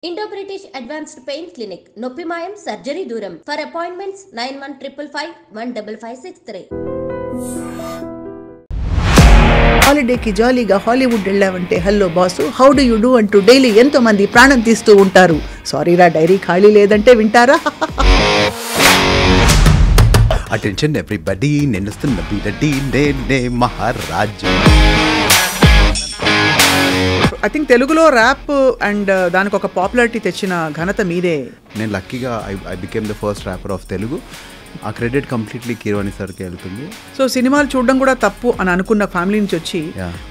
Indo-British Advanced Pain Clinic, Noppimayam Surgery Duram. For appointments 9155515563. హాలిడేకి జాలీగా Hollywood వెళ్ళావంటే hello boss how do you do అంటూ daily ఎంతో మంది ప్రాణం తీస్తూ ఉంటారు. సారీరా డైరీ ఖాళీ లేదంటే వింటారా? అటెన్షన్ ఎవ్రీబడీ, నేను వస్తున్న బీడీ, నేనే మహారాజు. ఐ థింక్ తెలుగులో ర్యాప్ అండ్ దానికి ఒక పాపులారిటీ తెచ్చిన ఘనత మీదే. నేను లక్కీగా I became the first rapper of Telugu. ఆ క్రెడిట్ కంప్లీట్లీ కీరవాణి సార్కి వెళ్తుంది. సో సినిమాలు చూడడం కూడా తప్పు అని అనుకున్న ఫ్యామిలీ నుంచి వచ్చి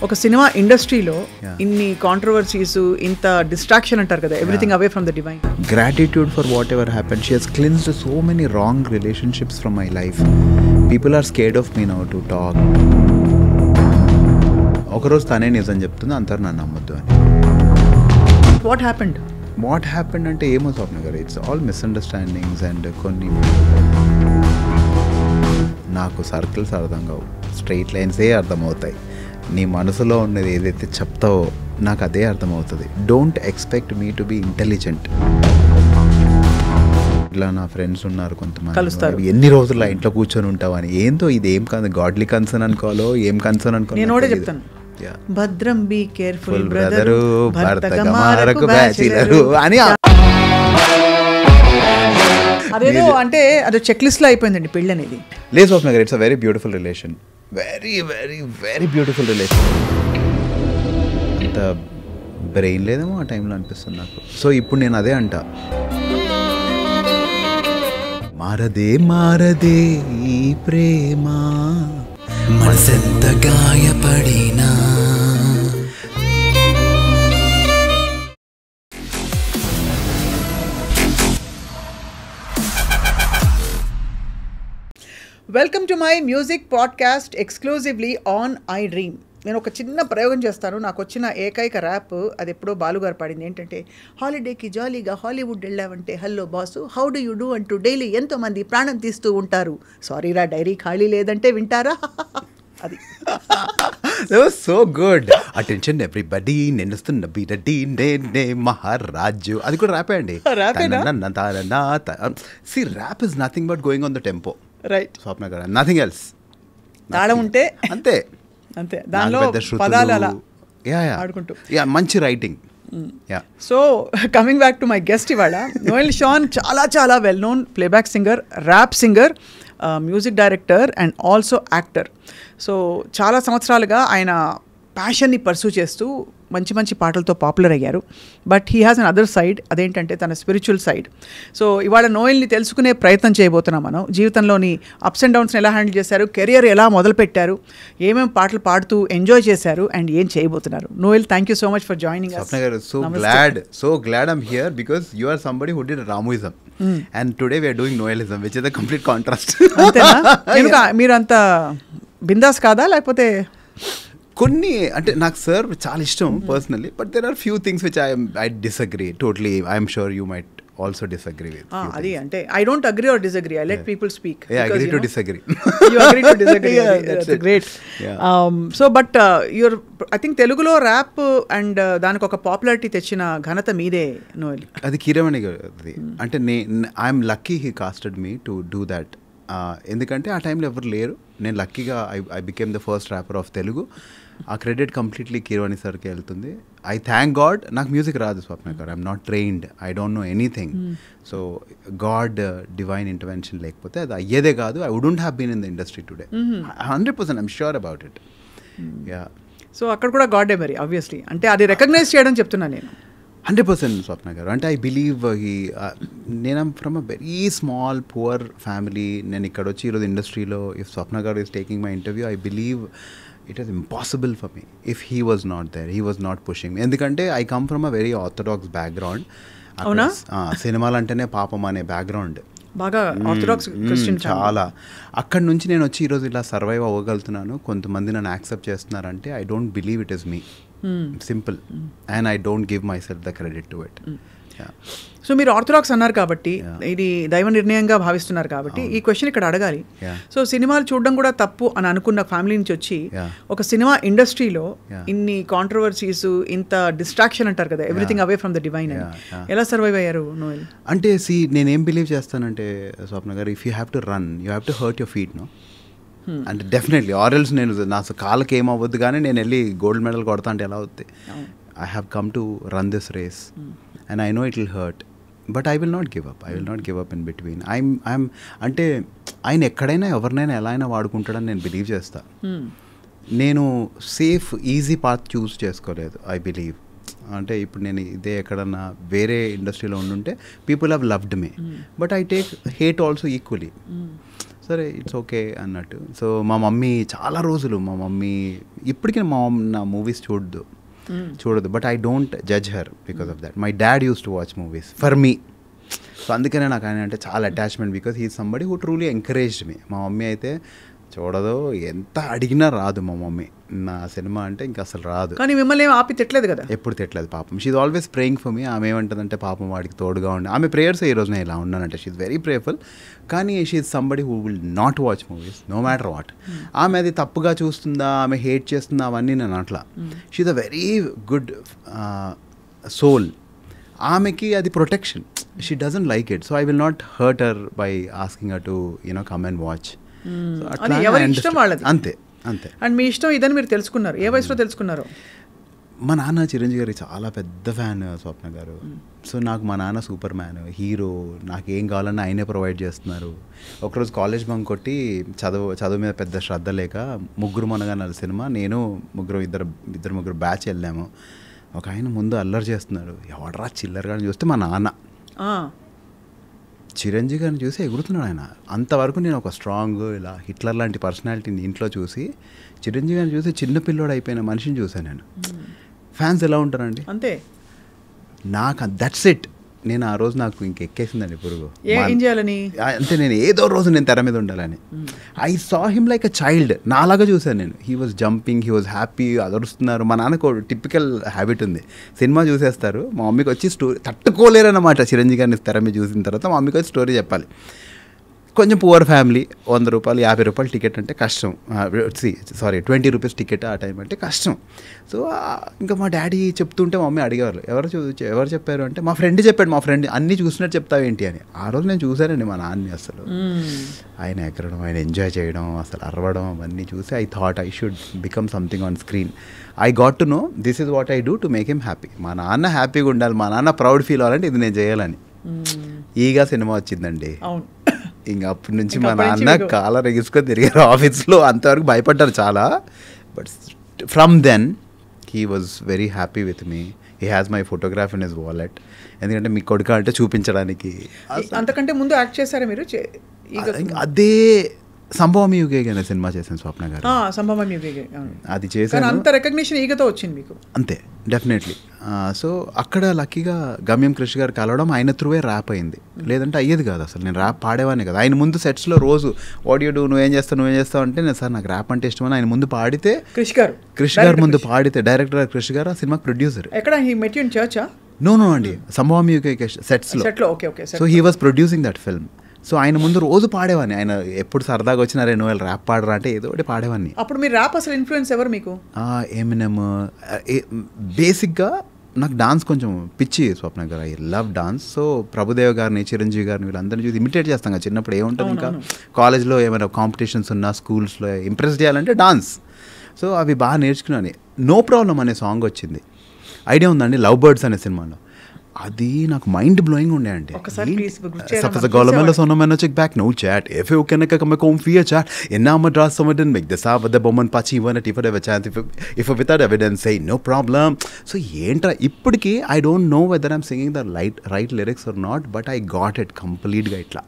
ఒక సినిమా ఇండస్ట్రీలో ఇన్ని కాంట్రవర్సీస్, ఇంత డిస్ట్రాక్షన్ అంటారు కదా, everything away from the divine. Gratitude for whatever happened. She has cleansed so many wrong relationships from my life. People are scared of me now to talk. ఒకరోజు తనే నిజం చెప్తుంది, అందరు నన్ను నమ్మొద్దు అని. వాట్ హ్యాపెండ్ అంటే ఏమో Swapna garu, it's all misunderstandings and కొన్ని నాకు సర్కిల్స్ అర్థం కావు, స్ట్రైట్ లైన్సే అర్థమవుతాయి. నీ మనసులో ఉన్నది ఏదైతే చెప్తావో నాకు అదే అర్థమవుతుంది. Don't expect me to be intelligent. ఇట్లా నా ఫ్రెండ్స్ ఉన్నారు కొంతమంది, కలుస్తారు, ఎన్ని రోజులు ఇంట్లో కూర్చొని ఉంటావని. ఏందో ఇది ఏం గాడ్లీ కన్సర్న్ అనుకోవాలో ఏం కన్సర్న్ అనుకోవాలి. నేను కూడా చెప్తాను, భద్రం బీ కేర్ఫుల్ బ్రదరు, భర్తగమారకు బ్యాచిలరు అని. అదేదో అంటే అది చెక్ లిస్ట్ లో అయిపోయిందండి పెళ్ళి అనేది. లేదు స్వప్న garu, it's a very beautiful relation, very very very beautiful relation. అంత బ్రెయిన్ లేదేమో ఆ టైంలో అనిపిస్తుంది నాకు. సో ఇప్పుడు నేను అదే అంటా, మారదే మారదే ఈ ప్రేమ, మనసెంత గాయపడినా. Welcome to my music podcast exclusively on iDream. నేను ఒక చిన్న ప్రయోగం చేస్తాను. నాకు వచ్చిన ఏకైక ర్యాప్ అది ఎప్పుడో బాలుగారు పాడింది. ఏంటంటే, హాలిడేకి జాలీగా హాలీవుడ్ వెళ్ళావంటే hello boss how do you do అంటూ డైలీ ఎంతో మంది ప్రాణం తీస్తూ ఉంటారు. సారీరా డైరీ ఖాళీ లేదంటే వింటారా? అది సో గుడ్. అటెన్షన్ ఎవ్రీబడీ, నేను వస్తున్న బీడీ, నేనే మహారాజు. అది కూడా ర్యాపే అండి. See rap is nothing but going on the tempo. Right Swapna garu, nothing else. తాళం ఉంటే అంతే అంతే, దానిలో పదాలు అలా ఆడుకుంటూ. మంచి writing. So coming back to my guest ఇవాళ, నోయల్ షాన్ చాలా చాలా well known playback singer, rap singer, music director and also actor. So చాలా సంవత్సరాలుగా ఆయన ప్యాషన్ని పర్సూ చేస్తూ మంచి మంచి పాటలతో పాపులర్ అయ్యారు. But he has an other side, అదేంటంటే తన స్పిరిచువల్ సైడ్. సో ఇవాళ నోయల్ని తెలుసుకునే ప్రయత్నం చేయబోతున్నాం మనం. జీవితంలోని అప్స్ అండ్ డౌన్స్ని ఎలా హ్యాండిల్ చేశారు, కెరియర్ ఎలా మొదలుపెట్టారు, ఏమేమి పాటలు పాడుతూ ఎంజాయ్ చేశారు అండ్ ఏం చేయబోతున్నారు. Noel, thank you so much for joining us. So glad I'm here because you are somebody who did Ramuism. And today we are doing Noelism, which is a complete contrast. అంతేనా? మీరు అంత బిందాస్ కాదా, లేకపోతే? కొన్ని అంటే నాకు సార్ చాలా ఇష్టం personally, but there are few things which I disagree totally. I'm sure you might also disagree with. అది అంటే I don't agree or disagree, I let people speak. Agree to disagree. You agree to disagree. That's great. So but you're, I think తెలుగులో rap and దానికి ఒక popularity తెచ్చిన ఘనత మీదే Noel. అది కీరవాణి గారిది. అంటే I'm lucky he casted me to do that. ఎందుకంటే ఆ టైంలో ఎవరు లేరు. నేను లక్కీగా I became the first rapper of Telugu. ఆ క్రెడిట్ కంప్లీట్లీ కీరవాణి సార్కి వెళ్తుంది. I thank God. నాకు మ్యూజిక్ రాదు Swapna garu, I'm not trained, I don't know anything. So God divine intervention లేకపోతే అది అయ్యేదే కాదు. I wouldn't have been in the industry today. 100% I'm sure about it. So అక్కడ కూడా గాడే మరి ఆబ్వియస్లీ, అంటే అది రికగ్నైజ్ చేయడం చెప్తున్నాను నేను. 100% స్వప్న గారు. అంటే ఐ బిలీవ్ నేను from a very small poor family. నేను ఇక్కడ వచ్చి ఈరోజు ఇండస్ట్రీలో if Swapna garu is taking my interview, I believe it is impossible for me if he was not there, he was not pushing me. ఎందుకంటే I come from a very orthodox background. అవునా? సినిమాలు అంటేనే పాపం అనే బ్యాక్గ్రౌండ్, బాగా ఆర్థోడాక్స్ క్రిస్టియన్ చాలా. అక్కడి నుంచి నేను వచ్చి ఈరోజు ఇలా సర్వైవ్ అవ్వగలుగుతున్నాను, కొంతమంది నన్ను యాక్సెప్ట్ చేస్తున్నారంటే I don't believe it is me. Simple. And I don't give my self the credit to it. So మీరు ఆర్థడాక్స్ అన్నారు కాబట్టి, ఇది దైవ నిర్ణయంగా భావిస్తున్నారు కాబట్టి ఈ క్వశ్చన్ ఇక్కడ అడగాలి. సో సినిమాలు చూడడం కూడా తప్పు అని అనుకున్న ఫ్యామిలీ నుంచి వచ్చి ఒక సినిమా ఇండస్ట్రీలో ఇన్ని కాంట్రవర్సీస్, ఇంత డిస్ట్రాక్షన్ అంటారు కదా, everything away from the divine, ఎలా సర్వైవ్ అయ్యారు నోయల్? అంటే నేనేం బిలీవ్ చేస్తానంటే Swapna garu, if you have to run you have to hurt your feet, no. అంటే డెఫినెట్లీ ఆర్ఎల్స్ నేను నా కాళ్ళకి ఏమవ్వద్దు కానీ నేను వెళ్ళి గోల్డ్ మెడల్ కొడతా అంటే ఎలా అవుద్ది? I have come to run this race and I know it will hurt, but I will not give up. I will not give up in between. I'm అంటే ఆయన ఎక్కడైనా ఎవరినైనా ఎలా అయినా వాడుకుంటాడని నేను బిలీవ్ చేస్తా. నేను సేఫ్ ఈజీ పాత్ చూస్ చేసుకోలేదు, ఐ బిలీవ్. అంటే ఇప్పుడు నేను ఇదే ఎక్కడన్నా వేరే ఇండస్ట్రీలో ఉండుంటే people have loved me, but I take hate also equally. సరే ఇట్స్ ఓకే అన్నట్టు. సో మా మమ్మీ చాలా రోజులు, మా మమ్మీ ఇప్పటికీ మా మమ్మీ నా మూవీస్ చూడదు, but I don't judge her because of that. My dad use to watch movies for me. So అందుకనే నాకు ఆయన అంటే చాలా attachment, because he somebody who truly encouraged మీ. మా మమ్మీ అయితే చూడదు, ఎంత అడిగినా రాదు మా మమ్మీ నా సినిమా అంటే, ఇంకా అసలు రాదు. కానీ మిమ్మల్ని ఏం ఆపి తిట్టలేదు కదా? ఎప్పుడు తిట్టలేదు పాపం. She's always praying for me. ఆమె ఏమంటుందంటే పాపం వాడికి తోడుగా ఉండి, ఆమె ప్రేయర్స్ ఈ రోజు నేను ఇలా ఉన్నానంటే షీఈ్ వెరీ ప్రేయర్ఫుల్. కానీ she's somebody who will not watch movies no matter what. ఆమె అది తప్పుగా చూస్తుందా, ఆమె హేట్ చేస్తుందా, అవన్నీ నేను అట్లా. She's a very good soul. ఆమెకి అది protection. She doesn't like it, so I will not hurt her by asking her to come and watch. అంతే అంతే. అండ్ మీ ఇష్టం ఇదని మీరు తెలుసుకున్నారు, ఏ వయసులో తెలుసుకున్నారు? మా నాన్న చిరంజీవి గారికి చాలా పెద్ద ఫ్యాన్ స్వప్న గారు. సో నాకు మా నాన్న సూపర్ మ్యాన్, హీరో. నాకు ఏం కావాలన్నా ఆయనే ప్రొవైడ్ చేస్తున్నారు. ఒకరోజు కాలేజ్ బంక్ కొట్టి చదువు మీద పెద్ద శ్రద్ధ లేక ముగ్గురు మనగానాల సినిమా, నేను ఇద్దరు ముగ్గురు బ్యాచ్ వెళ్ళాము. ఒక ఆయన ముందు అల్లరి చేస్తున్నాడు, ఎవడరా చిల్లరగా చూస్తే మా నాన్న చిరంజీవి గారిని చూసి ఎగురుతున్నాడు ఆయన. అంతవరకు నేను ఒక స్ట్రాంగ్ ఇలా హిట్లర్ లాంటి పర్సనాలిటీని ఇంట్లో చూసి, చిరంజీవి గారిని చూసి చిన్న పిల్లోడు అయిపోయిన మనిషిని చూసాను నేను. ఫ్యాన్స్ ఎలా ఉంటారండి అంతే. నాకు దట్స్ ఇట్. నేను ఆ రోజు నాకు ఇంకెక్కేసిందండి పురుగు. ఏం చేయాలని అంటే నేను ఏదో రోజు నేను తెర మీద ఉండాలని. I saw him like a child. నాలాగా చూశాను నేను. He was jumping, he was happy, అదరుస్తున్నారు. మా నాన్నకు టిపికల్ హ్యాబిట్ ఉంది, సినిమా చూసేస్తారు, మా మమ్మీకి వచ్చి స్టోరీ తట్టుకోలేరన్నమాట. చిరంజీవి గారిని తెర మీద చూసిన తర్వాత మా మమ్మీకి వచ్చి స్టోరీ చెప్పాలి. కొంచెం పువర్ ఫ్యామిలీ, 100 రూపాయలు 50 రూపాయలు టికెట్ అంటే కష్టం. 20 రూపీస్ టికెట్ ఆ టైం అంటే కష్టం. సో ఇంకా మా డాడీ చెప్తుంటే మా మమ్మీ అడిగేవారు, ఎవరు చెప్పారు అంటే మా ఫ్రెండ్ చెప్పాడు. మా ఫ్రెండ్ అన్నీ చూసినట్టు చెప్తావేంటి అని. ఆ రోజు నేను చూశానండి మా నాన్నని. అసలు ఆయన ఎగరడం, ఆయన ఎంజాయ్ చేయడం, అసలు అరవడం, అవన్నీ చూసి I thought I should become something on screen. I got to know this is what I do to make him happy. మా నాన్న హ్యాపీగా ఉండాలి, మా నాన్న ప్రౌడ్ ఫీల్ అవ్వాలంటే ఇది నేను చేయాలని. ఈగా సినిమా వచ్చిందండి. ఇంకా అప్పటి నుంచి మా నాన్న కాలర్ ఎగిసుకొని తిరిగారు ఆఫీస్లో. అంతవరకు భయపడ్డారు చాలా, but from then he was very happy with me. He has my photograph in his wallet. ఎందుకంటే మీ కొడుకు అంటే చూపించడానికి. అంతకంటే ముందు యాక్ట్ చేశారా మీరు? అదే సంభవం యుగే అనే సినిమా చేశాను స్వప్న గారు. సంభవం యుగే అది చేశాను. అంత రికగ్నిషన్ ఈగతో వచ్చింది మీకు? అంతే, డెఫినెట్లీ. సో అక్కడ లక్కీగా గమ్యం కృషి గారు కలవడం, ఆయన త్రూవే ర్యాప్ అయింది. లేదంటే అయ్యేది కాదు అసలు. నేను ర్యాప్ పాడేవాడిని కదా. ఆయన ముందు సెట్స్లో రోజు వాట్ యూ డూ, నువ్వేం చేస్తావు అంటే, నేను సార్ నాకు ర్యాప్ అంటే ఇష్టమని ఆయన ముందు పాడితే, కృషి గారు ముందు పాడితే, డైరెక్టర్ కృషి గారు ఆ సినిమాకి ప్రొడ్యూసర్. ఎక్కడ హీ మెట్ యు ఇన్ చర్చా? నో అండి, సంభవం యుగే సెట్స్లో. So he was producing that film. So ఆయన ముందు రోజు పాడేవాడిని. ఆయన ఎప్పుడు సరదాగా వచ్చిన రెన్యువల్ ర్యాప్ పాడరా అంటే ఏదో ఒకటి పాడేవాడిని. అప్పుడు మీరు ర్యాప్ అసలు ఇన్ఫ్లుయెన్స్ ఎవరు మీకు? ఎమినెమ్. బేసిక్గా నాకు డాన్స్ కొంచెం పిచ్చి స్వప్న garu. I love dance. So Prabhudev గారిని, చిరంజీవి గారిని, వీళ్ళందరినీ చూసి ఇమిటేట్ చేస్తాం కదా చిన్నప్పుడు. ఏముంటుంది ఇంకా కాలేజ్లో ఏమైనా కాంపిటీషన్స్ ఉన్నా, స్కూల్స్లో ఇంప్రెస్ చేయాలంటే డాన్స్. సో అవి బాగా నేర్చుకున్నాను. నో ప్రాబ్లం అనే సాంగ్ వచ్చింది, ఐడియా ఉందండి, లవ్ బర్డ్స్ అనే సినిమాలో. అది నాకు మైండ్ బ్లోయింగ్ ఉండే అండి. గవర్నమెంట్ సోనమైన check back no chat if you can come కోమ్ ఫియర్ చాట్ ఎన్నా మద్రాస్ సమడన్ మేక్ ద సావ్ ద బొమ్మన్ పచ్చి ఇవన్న టిఫర్ ఎవ chance if without evidence say no problem. So ఏంట్రా ఇప్పటికీ I don't know whether I'm singing the right lyrics or not, but I got it కంప్లీట్గా. ఇట్లా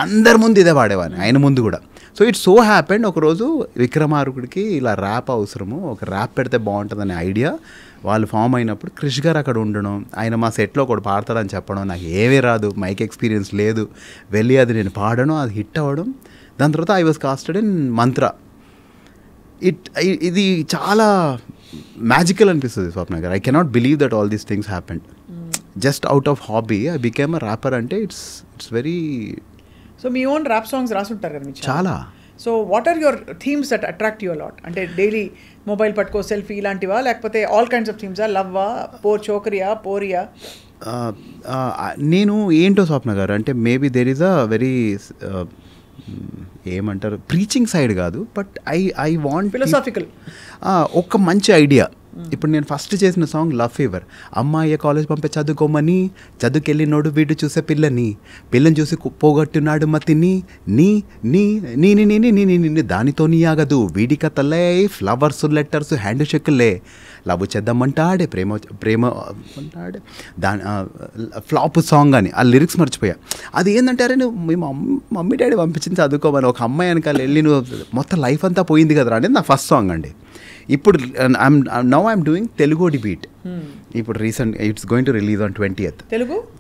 అందరి ముందు ఇదే పాడేవాడిని, ఆయన ముందు కూడా. సో ఇట్స్ సో హ్యాపెండ్ ఒకరోజు విక్రమార్కుడికి ఇలా ర్యాప్ అవసరము, ఒక ర్యాప్ పెడితే బాగుంటుందనే ఐడియా వాళ్ళు ఫామ్ అయినప్పుడు కృషి గారు అక్కడ ఉండడం, ఆయన మా సెట్లో ఒకటి పాడతాడని చెప్పడం, నాకు ఏమీ రాదు, మైక్ ఎక్స్పీరియన్స్ లేదు, వెళ్ళి అది నేను పాడడం, అది హిట్ అవ్వడం. దాని తర్వాత ఐ వాజ్ కాస్టెడ్ ఇన్ మంత్ర. ఇది చాలా మ్యాజికల్ అనిపిస్తుంది Swapna garu. I cannot believe that all these things happened. Just out of hobby I became a rapper అంటే ఇట్స్ వెరీ. సో మీ ఓన్ ర్యాప్ సాంగ్స్ రాసుంటారు కదా మీరు చాలా. So what are your themes that attract you అలాట్? Lot daily mobile పట్టుకో selfie ఇలాంటివా, లేకపోతే ఆల్ కైండ్స్ ఆఫ్ థీమ్సా? లవ్వా, చోకరియా, పోరియా? నేను ఏంటో స్వప్న గారు అంటే maybe there is a very ఏమంటారు ప్రీచింగ్ సైడ్ కాదు, బట్ ఐ వాంట్ ఫిలాసాఫికల్ ఒక మంచి ఐడియా. ఇప్పుడు నేను ఫస్ట్ చేసిన సాంగ్ లవ్ ఫీవర్. అమ్మాయి కాలేజ్ పంపే చదువుకోమని, చదువుకెళ్ళినోడు వీడు చూసే పిల్లని చూసి పోగొట్టున్నాడు మతిని, నీ నీ నీ నీ నీ నీ నీ దానితో నీ ఆగదు వీడి కథలే, ఫ్లవర్స్ లెటర్స్ హ్యాండ్ షెక్లే, లవ్ చేద్దామంటాడే ప్రేమ అంటాడే దాని ఫ్లాప్ సాంగ్ అని ఆ లిరిక్స్ మర్చిపోయా. అది ఏంటంటే అరే నువ్వు మీ మమ్మీ డాడీ పంపించింది చదువుకోమని, ఒక అమ్మాయి వెనకాల వెళ్ళి నువ్వు మొత్తం లైఫ్ అంతా పోయింది కదరా అనేది నా ఫస్ట్ సాంగ్ అండి. ఇప్పుడు ఐఎమ్ డూయింగ్ తెలుగోడి బీట్. ఇప్పుడు recent it's going to release on 20th.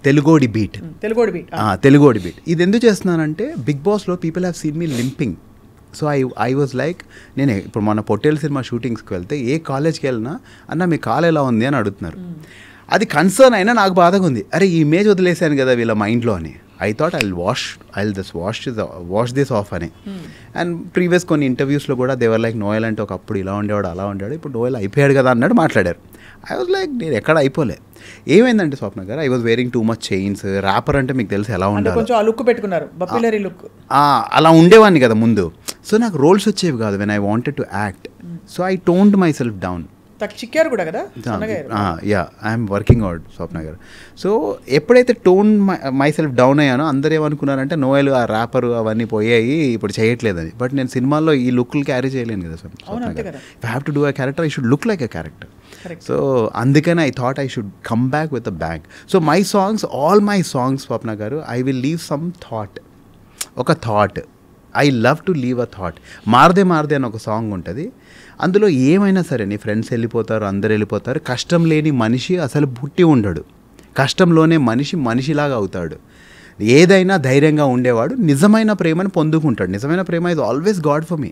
తెలుగోడి బీట్. తెలుగోడి బీట్ ఇది ఎందుకు చేస్తున్నానంటే బిగ్ బాస్లో people have seen me limping. So I was like, నేను ఇప్పుడు మన పొట్టేల్ సినిమా షూటింగ్స్కి వెళ్తే ఏ కాలేజ్కి వెళ్ళినా అన్న మీ కాల్ ఎలా ఉంది అని అడుగుతున్నారు. అది కన్సర్న్ అయినా నాకు బాధగా ఉంది, అరే ఈ ఇమేజ్ వదిలేశాను కదా వీళ్ళ మైండ్లో అని. I thought I'll just wash this of అని. అండ్ ప్రీవియస్ కొన్ని ఇంటర్వ్యూస్లో కూడా దేవర్ లైక్ నోయల్ అంటే ఒకప్పుడు ఇలా ఉండేవాడు అలా ఉండాడు, ఇప్పుడు నోయల్ అయిపోయాడు కదా అన్నాడు మాట్లాడారు. ఐ వాజ్ లైక్ నేను ఎక్కడ అయిపోలే. ఏమైందంటే స్వప్న garu, I was wearing too much chains. Wrapper అంటే మీకు తెలిసి ఎలా ఉండాలి, కొంచెం ఆ లుక్ పెట్టుకున్నారు, బప్పిలరీ లుక్ అలా ఉండేవాడిని కదా ముందు. సో నాకు రోల్స్ వచ్చేవి కాదు when I wanted to act. So I toned myself down. చిక్కారు కూడా కదా. Yeah I'm working out Swapna garu. So ఎప్పుడైతే టోన్ మై సెల్ఫ్ డౌన్ అయ్యానో అందరూ ఏమనుకున్నారంటే నోయల్ ఆ ర్యాపర్ అవన్నీ పోయాయి ఇప్పుడు చేయట్లేదని. బట్ నేను సినిమాల్లో ఈ లుక్లు క్యారీ చేయలేను కదా Swapna garu. If I have to do a character I should look like a character. So అందుకని I thought I should come back with a bang. So my songs, all my songs Swapna garu, I will leave some thought, ఒక thought. I love to leave a thought. మారదే అని ఒక song ఉంటుంది. అందులో ఏమైనా సరే నీ ఫ్రెండ్స్ వెళ్ళిపోతారు, అందరు వెళ్ళిపోతారు, కష్టం లేని మనిషి అసలు పుట్టి ఉండడు, కష్టంలోనే మనిషిలాగా అవుతాడు. ఏదైనా ధైర్యంగా ఉండేవాడు నిజమైన ప్రేమను పొందుకుంటాడు. నిజమైన ప్రేమ is always God for me.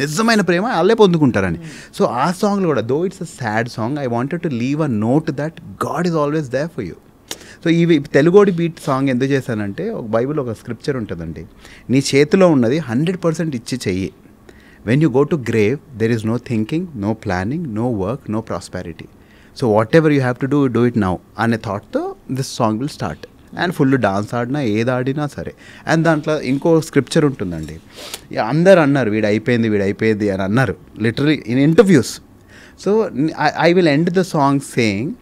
నిజమైన ప్రేమ వాళ్ళే పొందుకుంటారని. సో ఆ సాంగ్లో కూడా though it's a sad song, I wanted to leave a note that God is always there for you. So ఇవి తెలుగోడి బీట్ సాంగ్ ఎందుకు చేశానంటే, ఒక బైబిల్ ఒక స్క్రిప్చర్ ఉంటుందండి, నీ చేతిలో ఉన్నది 100% ఇచ్చి చెయ్యి. When you go to grave there is no thinking, no planning, no work, no prosperity. So whatever you have to do it now అనే థాట్తో this song will start. And full dance ఆడినా ఏది ఆడినా సరే. And దాంట్లో ఇంకో scripture ఉంటుందండి, అందరు అన్నారు వీడు అయిపోయింది అని అన్నారు literally in interviews. So I will end the song saying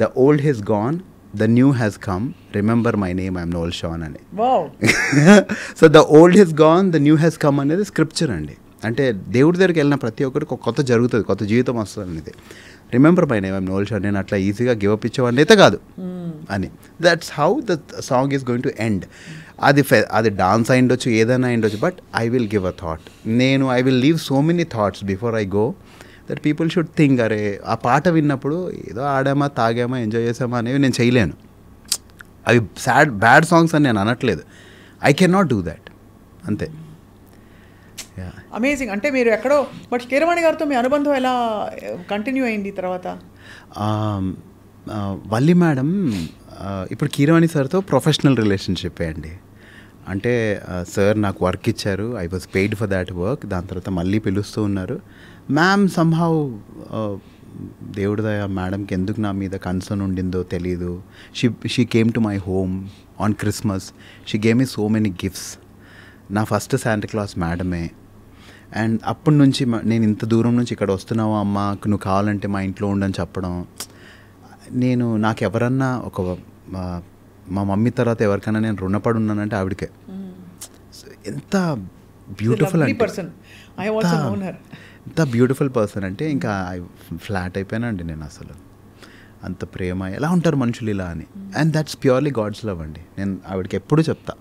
the old he's gone, the new has come, remember my name I'm Noel Sean అని. So the old he's gone, the new has come అనేది scripture అండి. అంటే దేవుడి దగ్గరికి వెళ్ళిన ప్రతి ఒక్కరికి ఒక కొత్త జరుగుతుంది, కొత్త జీవితం వస్తుంది అనేది. Remember my name I'm Noel Sean, నేను అట్లా ఈజీగా గివ్ అప్ ఇచ్చేవాడిని అయితే కాదు అని. That's how the song is going to end. అది డాన్స్ అయిండొచ్చు, ఏదైనా అయిండొచ్చు, but I will give a thought. I will leave so many thoughts before I go, that people should think అరే ఆ పాట విన్నప్పుడు ఏదో ఆడామా తాగామా ఎంజాయ్ చేసామా అనేవి నేను చేయలేను. అవి బ్యాడ్ సాంగ్స్ అని నేను అనట్లేదు, I can not do that, అంతే. అమేజింగ్. అంటే మీరు ఎక్కడో, బట్ కీరవాణి గారితో మీ అనుబంధం ఎలా కంటిన్యూ అయింది తర్వాత? వల్లి మేడం ఇప్పుడు కీరవాణి సార్తో ప్రొఫెషనల్ రిలేషన్షిప్ అండి. అంటే సార్ నాకు వర్క్ ఇచ్చారు, I was paid for that work. దాని తర్వాత మళ్ళీ పిలుస్తూ ఉన్నారు. మ్యామ్ సమ్హౌ దేవుడి దయ మేడంకి ఎందుకు నా మీద కన్సర్న్ ఉండిందో తెలీదు. She came to my home on Christmas, she gave me so many gifts. నా ఫస్ట్ శాంటా క్లాస్ మేడమే. అండ్ అప్పటి నుంచి నేను ఇంత దూరం నుంచి ఇక్కడ వస్తున్నావు అమ్మ, నువ్వు కావాలంటే మా ఇంట్లో ఉండని చెప్పడం. నాకు ఎవరన్నా మా మమ్మీ తర్వాత ఎవరికైనా నేను రుణపడి ఉన్నానంటే ఆవిడకే. ఎంత బ్యూటిఫుల్ అంటే, ఎంత బ్యూటిఫుల్ పర్సన్ అంటే ఇంకా ఫ్లాట్ అయిపోయానండి నేను. అసలు అంత ప్రేమ, ఎలా ఉంటారు మనుషులు ఇలా అని. And that's purely God's love అండి. నేను ఆవిడకి ఎప్పుడు చెప్తా,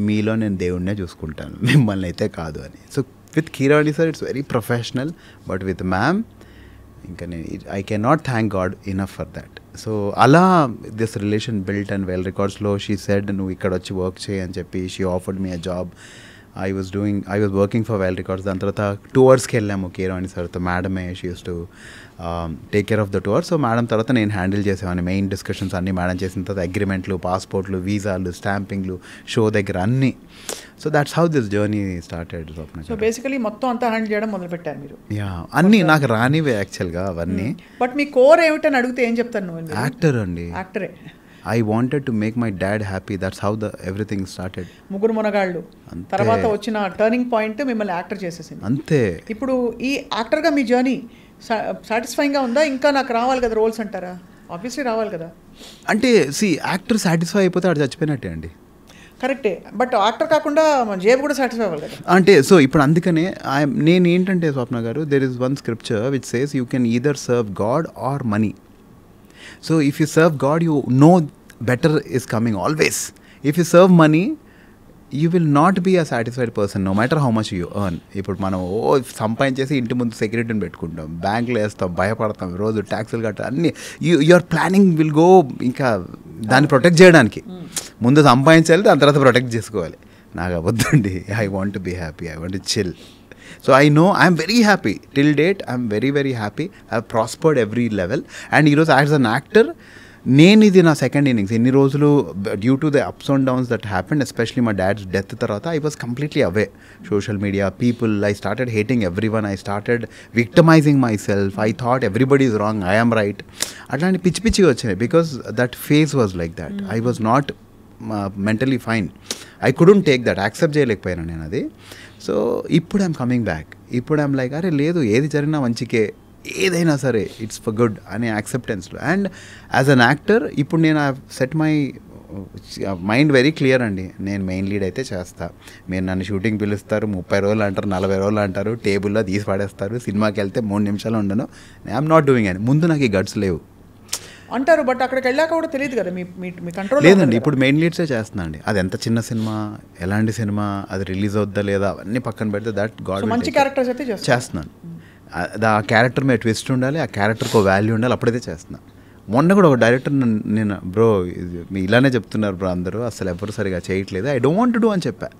మీలో నేను దేవుడినే చూసుకుంటాను, మిమ్మల్ని అయితే కాదు అని. So with Keeravani sir it's very professional, but with ma'am ఇంకా I can not thank God enough for that. So అలా this relation built and well. రికార్డ్స్లో షీ సెడ్ నువ్వు ఇక్కడ వచ్చి వర్క్ చేయి అని చెప్పి she offered me a job I was working for well records. దాని తర్వాత టూర్స్కి వెళ్ళాము కీరవాణి సార్తో. మేడమే she uses to take care of the tour. So madam తర్వాత నేను హ్యాండిల్ చేసేవాడిని. మెయిన్ డిస్కషన్స్ అన్నీ మేడం చేసిన తర్వాత అగ్రిమెంట్లు, పాస్పోర్ట్లు, వీసాలు, స్టాంపింగ్లు, షో దగ్గర అన్నీ. So that's how this journey started. So basically మొత్తం అంతా హ్యాండిల్ చేయడం మొదలుపెట్టారు మీరు? యా, అన్నీ నాకు రానివే యాక్చువల్గా అవన్నీ. బట్ మీ కోర్ ఏమిటని అడిగితే ఏం చెప్తాను? నువ్వు యాక్టర్ అండి. యాక్టరే. I wanted to make my dad happy. That's how everything started. ముగ్గురు మునగాళ్ళు తర్వాత వచ్చిన టర్నింగ్ పాయింట్ మిమ్మల్ని యాక్టర్ చేసేసింది. అంతే. ఇప్పుడు ఈ యాక్టర్గా మీ జర్నీ సాటిస్ఫైయింగ్గా ఉందా? ఇంకా నాకు రావాలి కదా రోల్స్ అంటారా? ఆబ్వియస్లీ రావాలి కదా. అంటే యాక్టర్ సాటిస్ఫై అయిపోతే ఆడు చచ్చిపోయినట్టే అండి. కరెక్టే, బట్ యాక్టర్ కాకుండా జేబు కూడా సాటిస్ఫై అవ్వాలి కదా. అంటే సో ఇప్పుడు అందుకనే నేను ఏంటంటే Swapna garu, there is one scripture which says you can either serve God or money. So if you serve God, you know better is coming always. If you serve money, you will not be a satisfied person no matter how much you earn. ఇప్పుడు మనం సంపాదించేసి ఇంటి ముందు సెక్యూరిటీని పెట్టుకుంటాం, బ్యాంకులో వేస్తాం, భయపడతాం, రోజు ట్యాక్సులు కట్టాలి, అన్నీ యువర్ ప్లానింగ్ విల్ గో. ఇంకా దాన్ని ప్రొటెక్ట్ చేయడానికి ముందు సంపాదించాలి, దాని తర్వాత ప్రొటెక్ట్ చేసుకోవాలి. నాకు అవద్దండి. I want to be happy, I want to chill. So I know I'm very happy. Till date, I'm very, very happy. I've prospered every level. And as an actor, నేను ఇది నా సెకండ్ ఇన్నింగ్స్. ఎన్ని రోజులు due to the ups and downs that happened, especially మా dad's death తర్వాత I was completely away. Social media, people, I started hating everyone. I started victimising myself. I thought everybody is wrong, I am right. అట్లాంటి పిచ్చి పిచ్చిగా వచ్చినాయి. Because that phase was like that. I was not mentally fine. I couldn't take that, accept చేయలేకపోయాను నేను అది. So ఇప్పుడు I'm coming back. ఇప్పుడు I'm like, అరే లేదు, ఏది జరిగినా మంచికే, ఏదైనా సరే ఇట్స్ ఫర్ గుడ్ అనే యాక్సెప్టెన్స్లో. అండ్ యాజ్ అన్ యాక్టర్ ఇప్పుడు నేను set my mind very clear అండి. నేను మెయిన్ లీడ్ అయితే చేస్తా. మీరు నన్ను షూటింగ్ పిలుస్తారు, 30 రోజులు అంటారు, 40 రోజులు అంటారు, టేబుల్లో తీసి పడేస్తారు. సినిమాకి వెళ్తే 3 నిమిషాలు ఉండను. ఐఎమ్ నాట్ డూయింగ్ అని. ముందు నాకు ఈ గట్స్ లేవు అంటారు, బట్ అక్కడికి వెళ్ళాక కూడా తెలియదు కదా మీ కంట్రోల్ లేదండి. ఇప్పుడు మెయిన్ లీడ్సే చేస్తున్నా అండి. అది ఎంత చిన్న సినిమా, ఎలాంటి సినిమా, అది రిలీజ్ అవుద్దా లేదా అవన్నీ పక్కన పెడితే దట్ గాడ్ మంచి క్యారెక్టర్స్ అయితే చేస్తున్నాను. ఆ క్యారెక్టర్ మీద ట్విస్ట్ ఉండాలి, ఆ క్యారెక్టర్కి వాల్యూ ఉండాలి, అప్పుడైతే చేస్తున్నా. మొన్న కూడా ఒక డైరెక్టర్ నేను బ్రో ఇలానే చెప్తున్నారు బ్రో అందరూ, అసలు ఎవరు సరిగా చేయట్లేదు, I don't want to do అని చెప్పా.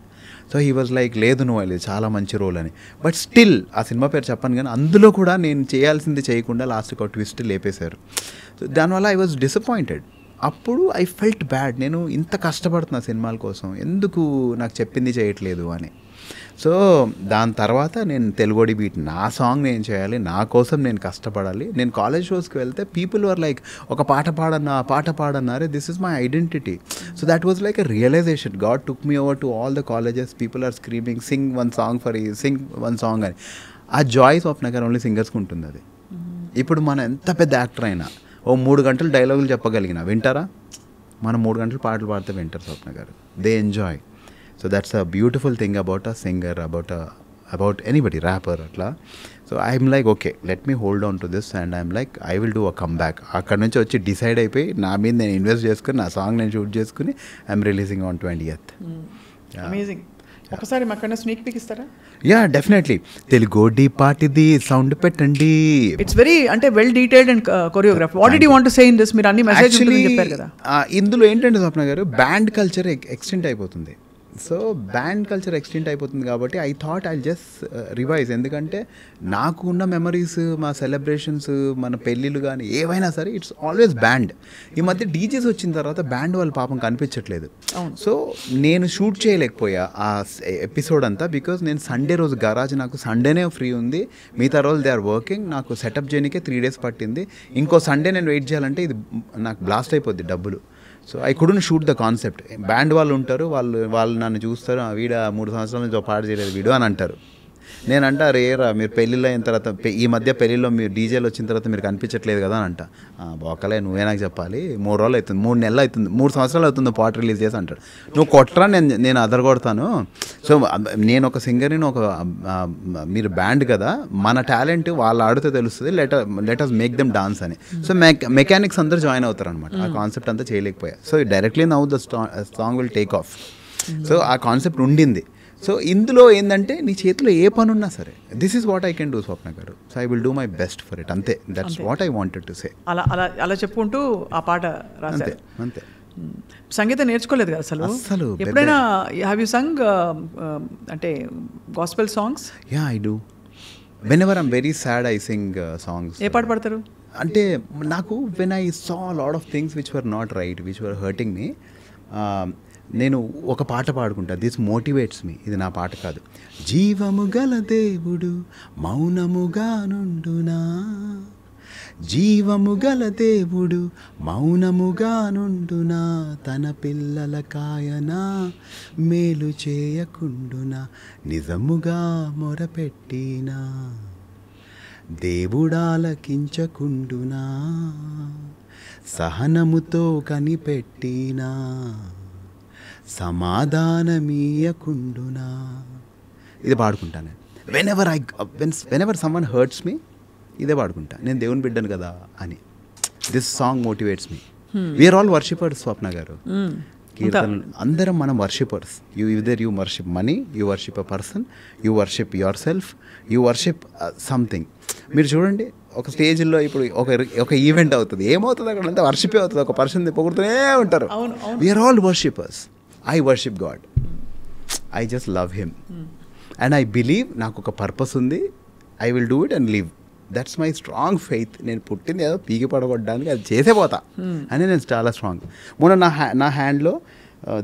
సో హీ వాజ్ లైక్, లేదు నువ్వు వెళ్ళేది చాలా మంచి రోల్ అని. బట్ స్టిల్ ఆ సినిమా పేరు చెప్పాను కానీ అందులో కూడా నేను చేయాల్సింది చేయకుండా లాస్ట్కి ఒక ట్విస్ట్ లేపేశారు. సో దానివల్ల ఐ వాజ్ డిసప్పాయింటెడ్. అప్పుడు ఐ ఫెల్ట్ బ్యాడ్. నేను ఇంత కష్టపడుతున్నా సినిమాల కోసం, ఎందుకు నాకు చెప్పింది చేయట్లేదు అని. సో దాని తర్వాత నేను తెలుగోడి బీట్, నా సాంగ్ నేను చేయాలి, నా కోసం నేను కష్టపడాలి. నేను కాలేజ్ షోస్కి వెళ్తే పీపుల్ వర్ లైక్, ఒక పాట పాడన్నారే, this is my identity. So that was like a realisation. God took me over to all the colleges, people are screaming sing one song అని. ఆ జాయ్స్ ఆఫ్ నగర్ ఓన్లీ సింగర్స్కి ఉంటుంది అది. ఇప్పుడు మనం ఎంత పెద్ద యాక్టర్ అయినా 3 గంటలు డైలాగులు చెప్పగలిగిన వింటారా? మనం 3 గంటలు పాటలు పాడితే వింటారు స్వప్న గారు. They enjoy. So that's a beautiful thing about a singer, about anybody, rapper atla. So I'm like, okay, let me hold on to this, and I'm like, I will do a comeback. అక్కడ నుంచి వచ్చి decide అయిపోయి నా మీద నేను invest చేసుకుని నా song నేను షూట్ చేసుకుని I'm releasing on 20th. Amazing. ఒకసారి మాకన్నా స్నీక్ పీక్ ఇస్తారా? Yeah definitely. తెలుగోడి పాటిది సౌండ్ పెట్టండి. ఇట్స్ వెరీ అంటే well detailed and choreograph. What did you want to say in this? మీరు అన్ని మెసేజ్ చెప్పారు కదా. ఇందులో ఏంటంటే Swapna garu, band culture extinct అయిపోతుంది. సో బ్యాండ్ కల్చర్ ఎక్స్టెంట్ అయిపోతుంది కాబట్టి I thought I just revise. ఎందుకంటే నాకు ఉన్న మెమరీస్, మా సెలబ్రేషన్స్, మన పెళ్ళిళ్ళు కానీ ఏవైనా సరే ఇట్స్ ఆల్వేస్ బ్యాండ్. ఈ మధ్య డీజేస్ వచ్చిన తర్వాత బ్యాండ్ వాళ్ళు పాపం కనిపించట్లేదు. సో నేను షూట్ చేయలేకపోయా ఆ ఎపిసోడ్ అంతా, బికాజ్ నేను సండే రోజు గరాజ్, నాకు సండేనే ఫ్రీ ఉంది, మిగతా రోజు దే ఆర్ వర్కింగ్. నాకు సెటప్ చేయడానికే 3 days పట్టింది. ఇంకో సండే నేను వెయిట్ చేయాలంటే ఇది నాకు బ్లాస్ట్ అయిపోద్ది డబ్బులు. So I couldn't shoot the concept. Band వాళ్ళు ఉంటారు, వాళ్ళు నన్ను చూస్తారు, వీడ 3 సంవత్సరాల నుంచి పాట చేయలేదు వీడు అని అంటారు. నేను అంటా, రేరా మీరు పెళ్ళిళ్ళు అయిన తర్వాత, ఈ మధ్య పెళ్ళిలో మీరు డీజేలు వచ్చిన తర్వాత మీరు కనిపించట్లేదు కదా అని అంట. బొక్కలే, నువ్వే నాకు చెప్పాలి, 3 రోజులు అవుతుంది, 3 నెలలు అవుతుంది, 3 సంవత్సరాలు అవుతుంది పాట రిలీజ్ చేసి అంటాడు. నువ్వు కొట్టరా, నేను అదరగొడతాను. సో నేను ఒక సింగర్ని, మీరు బ్యాండ్ కదా, మన టాలెంట్ వాళ్ళు ఆడితే తెలుస్తుంది, let us make them dance అని. సో మెకానిక్స్ అందరూ జాయిన్ అవుతారు అనమాట. ఆ కాన్సెప్ట్ అంతా చేయలేకపోయా. So directly now the song will take off. So ఆ కాన్సెప్ట్ ఉండింది. సో ఇందులో ఏంటంటే నీ చేతిలో ఏ పని ఉన్నా సరే, this is what I can do Swapna garu. So I will do my best for it. అంతే, that's what I wanted to say. అలా చెప్పుకుంటూ ఆ పాట రాశారు. అంతే. సంగీతం నేర్చుకోలేదు కదా అసలు అస్సలు ఎప్పుడైనా హ్యావ్ యూ సంగ్ అంటే gospel songs? Yeah I do. Whenever I'm very sad I sing songs. ఏ పాట పాడతారు? అంటే నాకు when I saw lot of things which were not right, which were hurting me, నేను ఒక పాట పాడుకుంటా. దిస్ మోటివేట్స్ మీ. ఇది నా పాట కాదు. జీవము గల దేవుడు మౌనముగా నుండునా, జీవము గల దేవుడు మౌనముగా నుండునా, తన పిల్లల కాయనా మేలు చేయకుండునా, నిజముగా మొరపెట్టినా దేవుడాలకించకుండునా, సహనముతో కనిపెట్టినా సమాధానమీయకుండునా. ఇది పాడుకుంటాను whenever someone hurts me. ఇదే పాడుకుంటా, నేను దేవుని బిడ్డను కదా అని. This song motivates me. We're all worshippers Swapna garu. కీర్తనలు అందరం మనం worshippers. You worship money, you worship a person, you worship yourself, you worship something. మీరు చూడండి, ఒక స్టేజ్లో ఇప్పుడు ఒక ఈవెంట్ అవుతుంది, ఏమవుతుంది అక్కడ అంతా వర్షిపే అవుతుంది. ఒక పర్సన్ పొగుడుతూనే ఉంటారు. We're all worshippers. I worship God. I just love him and I believe నాకు ఒక పర్పస్ ఉంది. I will do it and live. That's my strong faith. నేను పుట్టింది ఏదో పీకి పడగొట్టడానికి, అది చేసే పోతా అని నేను చాలా స్ట్రాంగ్. మొన్న నా హ్యాండ్లో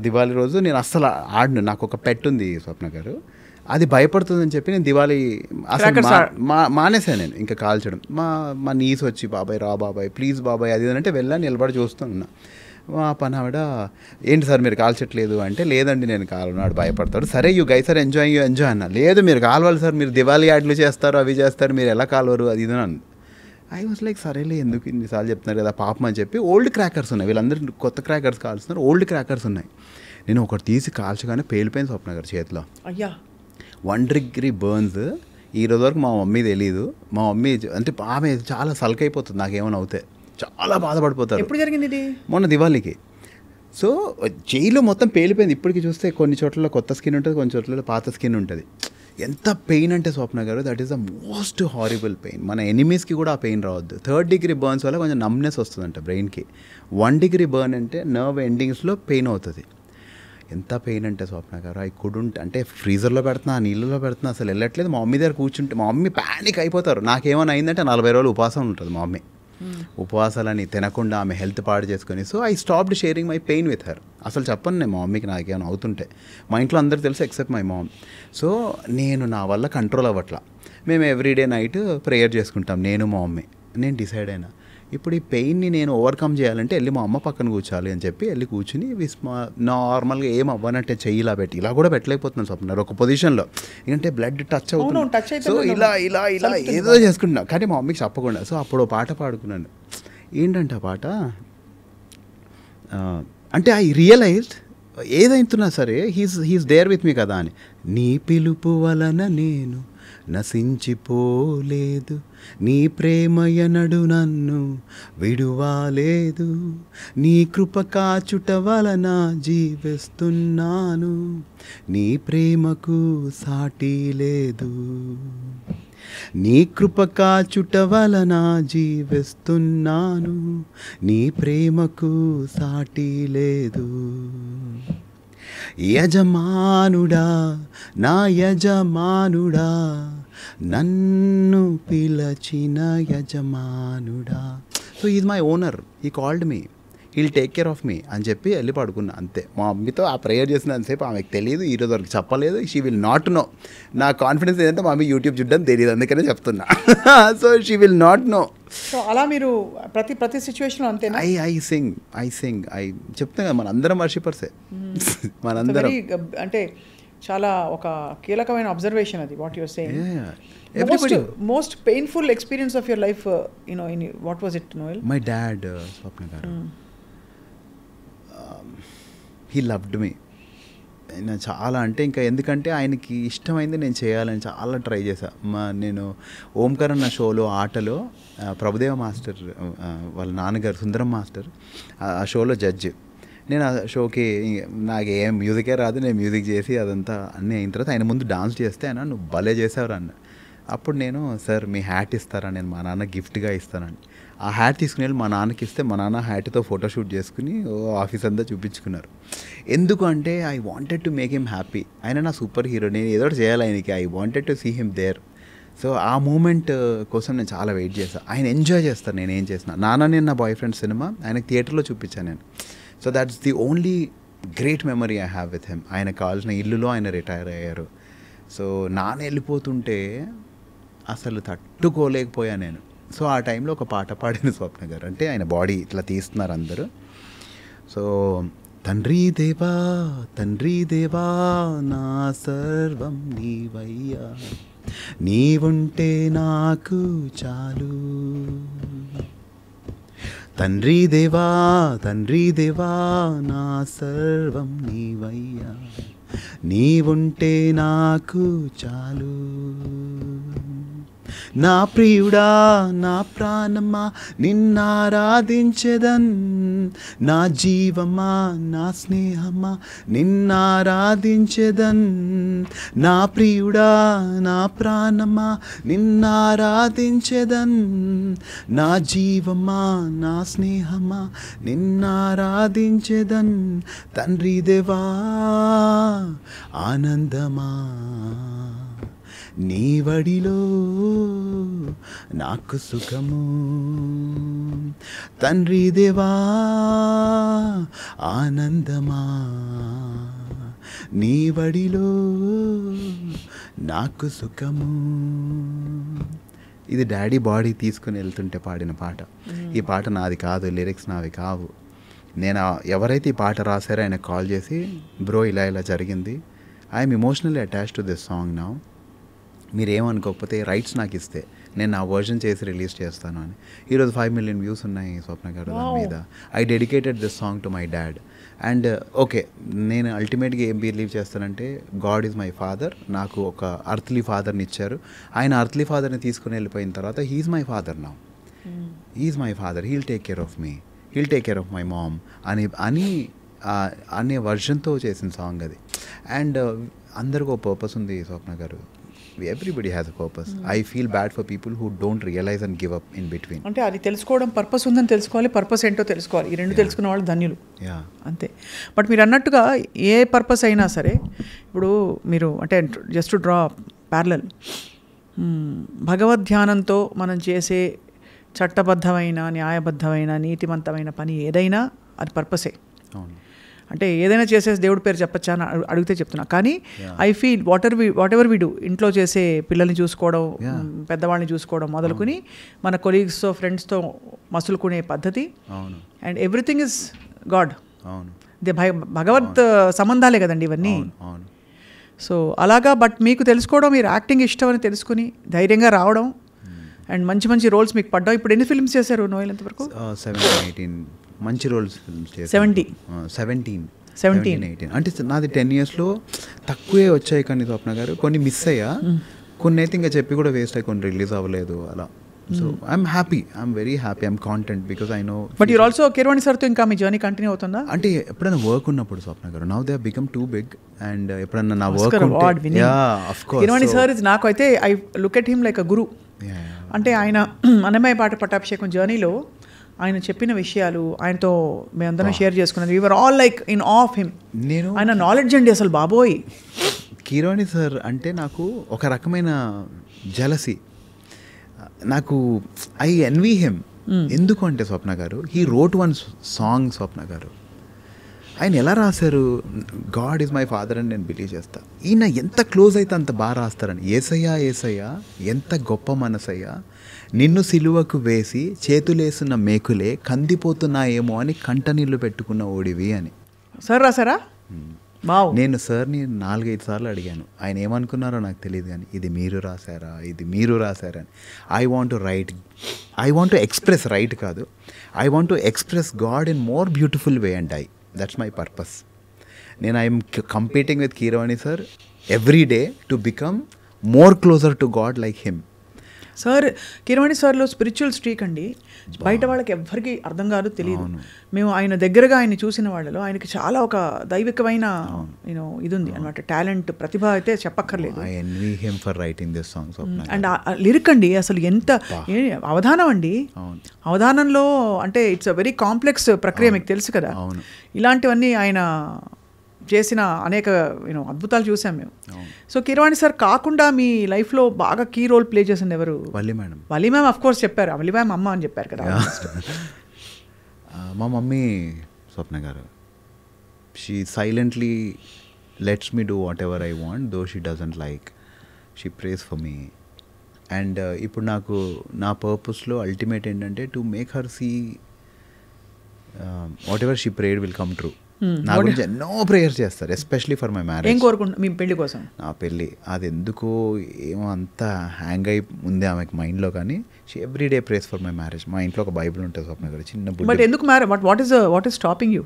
దివాళీ రోజు నేను అస్సలు ఆడను. నాకు ఒక పెట్ ఉంది స్వప్న గారు, అది భయపడుతుందని చెప్పి నేను దివాళీ అసలు మానేసాను. నేను ఇంకా కాల్చడం. మా నీస్ వచ్చి బాబాయ్ రా బాబాయ్ ప్లీజ్ బాబాయ్ అది అంటే వెళ్ళాను, నిలబడి చూస్తూ ఉన్నా. మా పని ఆవిడ ఏంటి సార్ మీరు కాల్చట్లేదు అంటే, లేదండి నేను కాలను. వాడు భయపడతాడు. సరే యూ గై సార్ ఎంజాయ్ అన్న. లేదు మీరు కాలవాలి సార్, మీరు దివాళీ యాడ్లు చేస్తారు అవి చేస్తారు, మీరు ఎలా కాలవరు అది ఇది అని. ఐ వాజ్ లైక్ సరేలే ఎందుకు ఇన్నిసార్లు చెప్తున్నారు కదా పాపం అని చెప్పి. ఓల్డ్ క్రాకర్స్ ఉన్నాయి, వీళ్ళందరూ కొత్త క్రాకర్స్ కాల్స్తున్నారు. ఓల్డ్ క్రాకర్స్ ఉన్నాయి. నేను ఒకటి తీసి కాల్చగానే పేలిపోయింది స్వప్న గారు చేతిలో. అయ్యా 1 degree బర్న్స్. ఈ రోజు వరకు మా మమ్మీ తెలీదు. మా మమ్మీ అంటే ఆమె చాలా సల్కైపోతుంది నాకేమైనా అవుతే, చాలా బాధపడిపోతారు. ఎప్పుడు జరిగింది ఇది? మొన్న దివాళీకి. సో చేయిలో మొత్తం పేలిపోయింది. ఇప్పటికి చూస్తే కొన్ని చోట్ల కొత్త స్కిన్ ఉంటుంది, కొన్ని చోట్ల పాత స్కిన్ ఉంటుంది. ఎంత పెయిన్ అంటే స్వప్న గారు, that is the most horrible pain. మన ఎనిమీస్కి కూడా ఆ పెయిన్ రావద్దు. 3rd degree బర్న్స్ వల్ల కొంచెం నమ్నెస్ వస్తుందంట బ్రెయిన్కి. 1 degree బర్న్ అంటే నర్వ్ ఎండింగ్స్లో పెయిన్ అవుతుంది. ఎంత పెయిన్ అంటే స్వప్న గారు, అవి కుడుంటే అంటే ఫ్రీజర్లో పెడుతున్నా, నీళ్ళలో పెడుతున్నా, అసలు వెళ్ళట్లేదు. మా మమ్మీ దగ్గర కూర్చుంటే మా మమ్మీ ప్యానిక్ అయిపోతారు. నాకేమైనా అయిందంటే 40 రోజులు ఉపవాసం ఉంటుంది మా మమ్మీ. ఉపవాసాలని తినకుండా ఆమె హెల్త్ పాడు చేసుకొని. So I stopped sharing my pain with her. అసలు చెప్పను నేను మా మమ్మీకి నాకేమైనా అవుతుంటే. మా ఇంట్లో అందరూ తెలుసు ఎక్సెప్ట్ మై మామ్. సో నేను నా వల్ల కంట్రోల్ అవ్వట్లా. మేము ఎవ్రీడే నైట్ ప్రేయర్ చేసుకుంటాం నేను మా మమ్మీ. నేను డిసైడ్ అయినా ఇప్పుడు ఈ పెయిన్ని నేను ఓవర్కమ్ చేయాలంటే వెళ్ళి మా అమ్మ పక్కన కూర్చోాలి అని చెప్పి వెళ్ళి కూర్చుని నార్మల్గా ఏం అవ్వనంటే చెయ్యి ఇలా పెట్టి, ఇలా కూడా పెట్టలేకపోతున్నాను స్వప్న ఒక పొజిషన్లో, ఎందుకంటే బ్లడ్ టచ్ అవుతుంది. సో ఇలా ఇలా ఇలా ఏదో చేసుకుంటున్నా, కానీ మా మమ్మీకి చెప్పకుండా. సో అప్పుడు పాట పాడుకున్నాను. ఏంటంటే ఆ పాట అంటే ఐ రియలైజ్డ్ ఏదైతున్నా సరే హీస్ దేర్ విత్ మీ కదా అని. నీ పిలుపు వలన నేను నశించిపోలేదు, నీ ప్రేమయనడు నన్ను విడువాలేదు, నీ కృప కాచుట వలన జీవిస్తున్నాను, నీ ప్రేమకు సాటి లేదు, నీ కృప కాచుట వలన జీవిస్తున్నాను, నీ ప్రేమకు సాటి లేదు. యజమానుడా నా యజమానుడా, నన్ను పిలచిన యజమానుడా. So is my owner, he called me, he'll take care of me అని చెప్పి వెళ్ళి పడుకున్నా అంతే. మా మమ్మీతో ఆ ప్రేయర్ చేసినంతసేపు ఆమెకు తెలియదు, ఈరోజు వరకు చెప్పలేదు. She will not know. నా కాన్ఫిడెన్స్ ఏంటంటే మా మమ్మీ యూట్యూబ్ చూడడం తెలియదు, అందుకనే చెప్తున్నా. So she will not know. So అలా మీరు ప్రతి సిచ్యువేషన్లో అంతేనా? ఐ సింగ్ చెప్తాం కదా, మనందరం వర్షిపర్సే. మనందరం అంటే చాలా ఒక కీలకమైన అబ్జర్వేషన్ అది, what you're saying. Most painful experience of your life, what was it Noel? My dad Swapna garu, he loved మీ. చాలా అంటే ఇంకా ఎందుకంటే ఆయనకి ఇష్టమైంది నేను చేయాలని చాలా ట్రై చేశాను. నేను ఓంకార్ అన్న షోలో ఆటలో ప్రభుదేవ మాస్టర్ వాళ్ళ నాన్నగారు సుందరం మాస్టర్ ఆ షోలో జడ్జి. నేను ఆ షోకి నాకు ఏం మ్యూజికే రాదు, నేను మ్యూజిక్ చేసి అదంతా అన్నీ అయిన తర్వాత ఆయన ముందు డాన్స్ చేస్తే ఆయన నువ్వు భలే చేసావురా అన్న. అప్పుడు నేను సార్ మీ హ్యాట్ ఇస్తారా, నేను మా నాన్న గిఫ్ట్గా ఇస్తానని ఆ హ్యాట్ తీసుకుని వెళ్ళి మా నాన్నకి ఇస్తే మా నాన్న హ్యాట్తో ఫోటోషూట్ చేసుకుని ఆఫీస్ అంతా చూపించుకున్నారు. ఎందుకు అంటే I wanted to make him happy. ఆయన నా సూపర్ హీరో, నేను ఏదో ఒకటి చేయాలి ఆయనకి. I wanted to see him there. So ఆ మూమెంట్ కోసం నేను చాలా వెయిట్ చేస్తాను. ఆయన ఎంజాయ్ చేస్తారు నేను ఏం చేసిన. నాన్న నేను నా బాయ్ ఫ్రెండ్ సినిమా ఆయనకి థియేటర్లో చూపించాను నేను. So that's the only great memory I have with him. ఆయన కావాల్సిన ఇల్లులో ఆయన రిటైర్ అయ్యారు. సో నాన్న వెళ్ళిపోతుంటే అసలు తట్టుకోలేకపోయా నేను. సో ఆ టైంలో ఒక పాట పాడిన స్వప్న గారు, అంటే ఆయన బాడీ ఇట్లా తీస్తున్నారు అందరూ. సో తండ్రి దేవా తండ్రి దేవా నా సర్వం నీవయ్యా, నీవుంటే నాకు చాలు. తండ్రి దేవా నా సర్వం నీవయ్యా, నీవుంటే నాకు చాలు. నా ప్రియుడా నా ప్రాణమా నిన్నారాధించెదన్, నా జీవమా నా స్నేహమా నిన్నారాధించెదన్. నా ప్రియుడా నా ప్రాణమా నిన్నారాధించెదన్, నా జీవమా నా స్నేహమా నిన్నారాధించెదన్. తండ్రి దేవా ఆనందమా నీ వడిలో నాకు సుఖము. తండ్రి దేవా ఆనందమా నీ వడిలో నాకు సుఖము. ఇది డాడీ బాడీ తీసుకుని వెళ్తుంటే పాడిన పాట. ఈ పాట నాది కాదు, లిరిక్స్ నావి కావు. నేను ఎవరైతే ఈ పాట రాశారో ఆయన కాల్ చేసి, బ్రో ఇలా ఇలా జరిగింది, I'm emotionally attached to this song now, మీరు ఏమనుకోకపోతే రైట్స్ నాకు ఇస్తే నేను నా వర్జన్ చేసి రిలీజ్ చేస్తాను అని. ఈరోజు 5 million వ్యూస్ ఉన్నాయి స్వప్న గారు దాని మీద. I dedicated this song to my dad. And okay, నేను అల్టిమేట్గా ఏం బిలీవ్ చేస్తానంటే గాడ్ ఈజ్ మై ఫాదర్. నాకు ఒక అర్త్లీ ఫాదర్ని ఇచ్చారు. ఆయన అర్త్లీ ఫాదర్ని తీసుకుని వెళ్ళిపోయిన తర్వాత he's my father now. He's my father, he'll take care of me, he'll take care of my mom అనే వర్జన్తో చేసిన సాంగ్ అది. అండ్ అందరికీ ఒక పర్పస్ ఉంది స్వప్న గారు. Everybody has a purpose. I feel bad for people who don't realize and give up in between. అంటే అది తెలుసుకోవడం, పర్పస్ ఉందని తెలుసుకోవాలి, పర్పస్ ఏంటో తెలుసుకోవాలి. ఈ రెండు తెలుసుకున్న వాళ్ళు ధన్యులు అంతే. బట్ మీరు అన్నట్టుగా ఏ పర్పస్ అయినా సరే, ఇప్పుడు మీరు అంటే జస్ట్ టు డ్రా ప్యారలల్, భగవద్ ధ్యానంతో మనం చేసే చట్టబద్ధమైన, న్యాయబద్ధమైన, నీతిమంతమైన పని ఏదైనా అది పర్పసే. అంటే ఏదైనా చేసేసి దేవుడి పేరు చెప్పచ్చా అని అడిగితే చెప్తున్నా. కానీ I feel whatever we do, ఇంట్లో చేసే పిల్లల్ని చూసుకోవడం, పెద్దవాళ్ళని చూసుకోవడం మొదలుకొని మన కొలీగ్స్తో ఫ్రెండ్స్తో మసులుకునే పద్ధతి, అండ్ ఎవ్రీథింగ్ ఇస్ గాడ్. భగవత్ సంబంధాలే కదండి ఇవన్నీ. సో అలాగా. బట్ మీకు తెలుసుకోవడం, మీరు యాక్టింగ్ ఇష్టం అని తెలుసుకుని ధైర్యంగా రావడం, అండ్ మంచి మంచి రోల్స్ మీకు పడ్డావు. ఇప్పుడు ఎన్ని ఫిల్మ్స్ చేశారు నోయల్ ఎంతవరకు? 17-18 మంచి రోల్స్. 17 అంటే నాది 10 yearsలో తక్కువే వచ్చాయి. కానీ స్వప్న గారు కొన్ని మిస్ అయ్యా, కొన్ని అయితే ఇంకా చెప్పి కూడా వేస్ట్ అయ్యి, కొన్ని రిలీజ్ అవ్వలేదు అలా. So I'm happy, I'm very happy, I'm content because I know. But you're also Keeravani సార్తో ఇంకా మీ జర్నీ కంటిన్యూ అవుతుందా? అంటే ఎప్పుడైనా వర్క్ ఉన్నప్పుడు Swapna garu, now they have become too big, and ఎప్పుడన్నా నా వర్క్ కీరవాణి సార్ ఇస్, నాకు అయితే I look at him like a guru. అంటే ఆయన అన్నమయ్య పాట పట్టాభిషేకం జర్నీలో ఆయన చెప్పిన విషయాలు, ఆయనతో మేమందరం షేర్ చేసుకున్నది, we're all like in of him. నేను ఆయన నాలెడ్జ్ అండి అసలు బాబోయ్. కీరవాణి సార్ అంటే నాకు ఒక రకమైన జలసీ. నాకు ఐ ఎన్వీ హిమ్. ఎందుకు అంటే స్వప్న garu, he wrote one song. స్వప్న గారు ఆయన ఎలా రాశారు, గాడ్ ఈజ్ మై ఫాదర్ అని నేను బిలీవ్ చేస్తా. ఈయన ఎంత క్లోజ్ అయితే అంత బాగా రాస్తారని. ఏసయ్యా ఏసయ్యా ఎంత గొప్ప మనసయ్యా, నిన్ను సిలువకు వేసి చేతులేసిన మేకులే కందిపోతున్నాయేమో అని కంటనీళ్ళు పెట్టుకున్న ఓడివి అని. సార్ రాసారా? నేను సార్ని 4-5 సార్లు అడిగాను. ఆయన ఏమనుకున్నారో నాకు తెలియదు, కానీ ఇది మీరు రాశారా, ఇది మీరు రాశారా అని. I want to express, right కాదు, I want to express God in more beautiful way and that's my purpose. నేను I'm competing with Keeravani sir every day to become more closer to God like him. Sir Keeravani సార్లో spiritual streak అండి, బయట వాళ్ళకి ఎవ్వరికి అర్థం కాదు, తెలియదు. మేము ఆయన దగ్గరగా ఆయన్ని చూసిన వాళ్ళలో ఆయనకి చాలా ఒక దైవికమైన ఇది ఉంది అనమాట, టాలెంట్, ప్రతిభ అయితే చెప్పక్కర్లేదు. అండ్ లిరిక్ అండి అసలు ఎంత అవధానం అండి, అవధానంలో అంటే ఇట్స్ అ వెరీ కాంప్లెక్స్ ప్రక్రియ, మీకు తెలుసు కదా. ఇలాంటివన్నీ ఆయన చేసిన అనేక అద్భుతాలు చూసాం మేము. సో కిరవాణి సార్ కాకుండా మీ లైఫ్లో బాగా కీ రోల్ ప్లే చేసింది ఎవరు? Valli madam. Valli ma'am of course చెప్పారు, వల్లి మ్యామ్ అమ్మ అని చెప్పారు కదా. మా mummy Swapna garu, she silently lets me do whatever I want though she doesn't like, she prays for me. And ఇప్పుడు నాకు నా పర్పస్లో అల్టిమేట్ ఏంటంటే to make her see whatever she prayed will come true. నా గురించి ఎన్నో prayers చేస్తారు, especially for my marriage. ఏం కోరుకుంటా మీ పెళ్లి కోసం? నా పెళ్ళి అది ఎందుకో ఏమో అంత హ్యాంగ్ అయి ఉంది ఆమెకి మైండ్లో, కానీ she every day prays for my marriage. మా ఇంట్లో ఒక బైబిల్ ఉంటుంది స్వప్న గారు, చిన్న బుక్. బట్ ఎందుకు వాట్ ఈస్ స్టాపింగ్ యూ?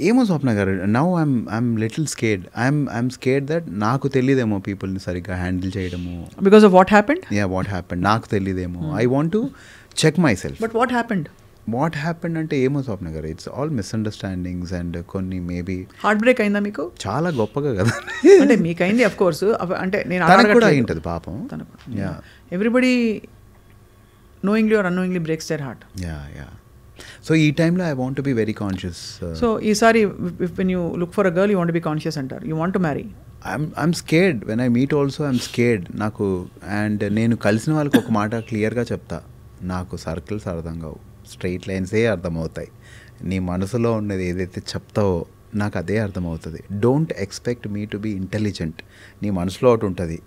ఏమో Swapna garu, now I'm little scared. I'm scared that నాకు తెలియదేమో పీపుల్ని సరిగ్గా హ్యాండిల్ చేయడము. Because of what happened? What happened నాకు తెలియదేమో. I want to check myself. But what happened అంటే ఏమో Swapna garu, it's all misunderstandings and కొన్ని మేబీ హార్ట్ బ్రేక్ అయిందా మీకు? చాలా గొప్పగా కదా అంటే మీకు అయింది అఫ్ కోర్స్, అంటే నేను కూడా అయింటది పాపం. Everybody knowingly or unknowingly breaks their heart. So ఈ టైంలో I want to be very conscious. So ఈసారి when you look for a girl you want be conscious అంటారు, you want to marry. I'm scared when I meet also, I'm scared. నాకు and నేను కలిసిన వాళ్ళకి ఒక మాట క్లియర్గా చెప్తా, నాకు సర్కిల్స్ అర్థం కావు, స్ట్రైట్ లైన్సే అర్థమవుతాయి. నీ మనసులో ఉన్నది ఏదైతే చెప్తావో నాకు అదే అర్థమవుతుంది. Don't expect me to be intelligent. నీ మనసులో ఒకటి ఉంటుంది,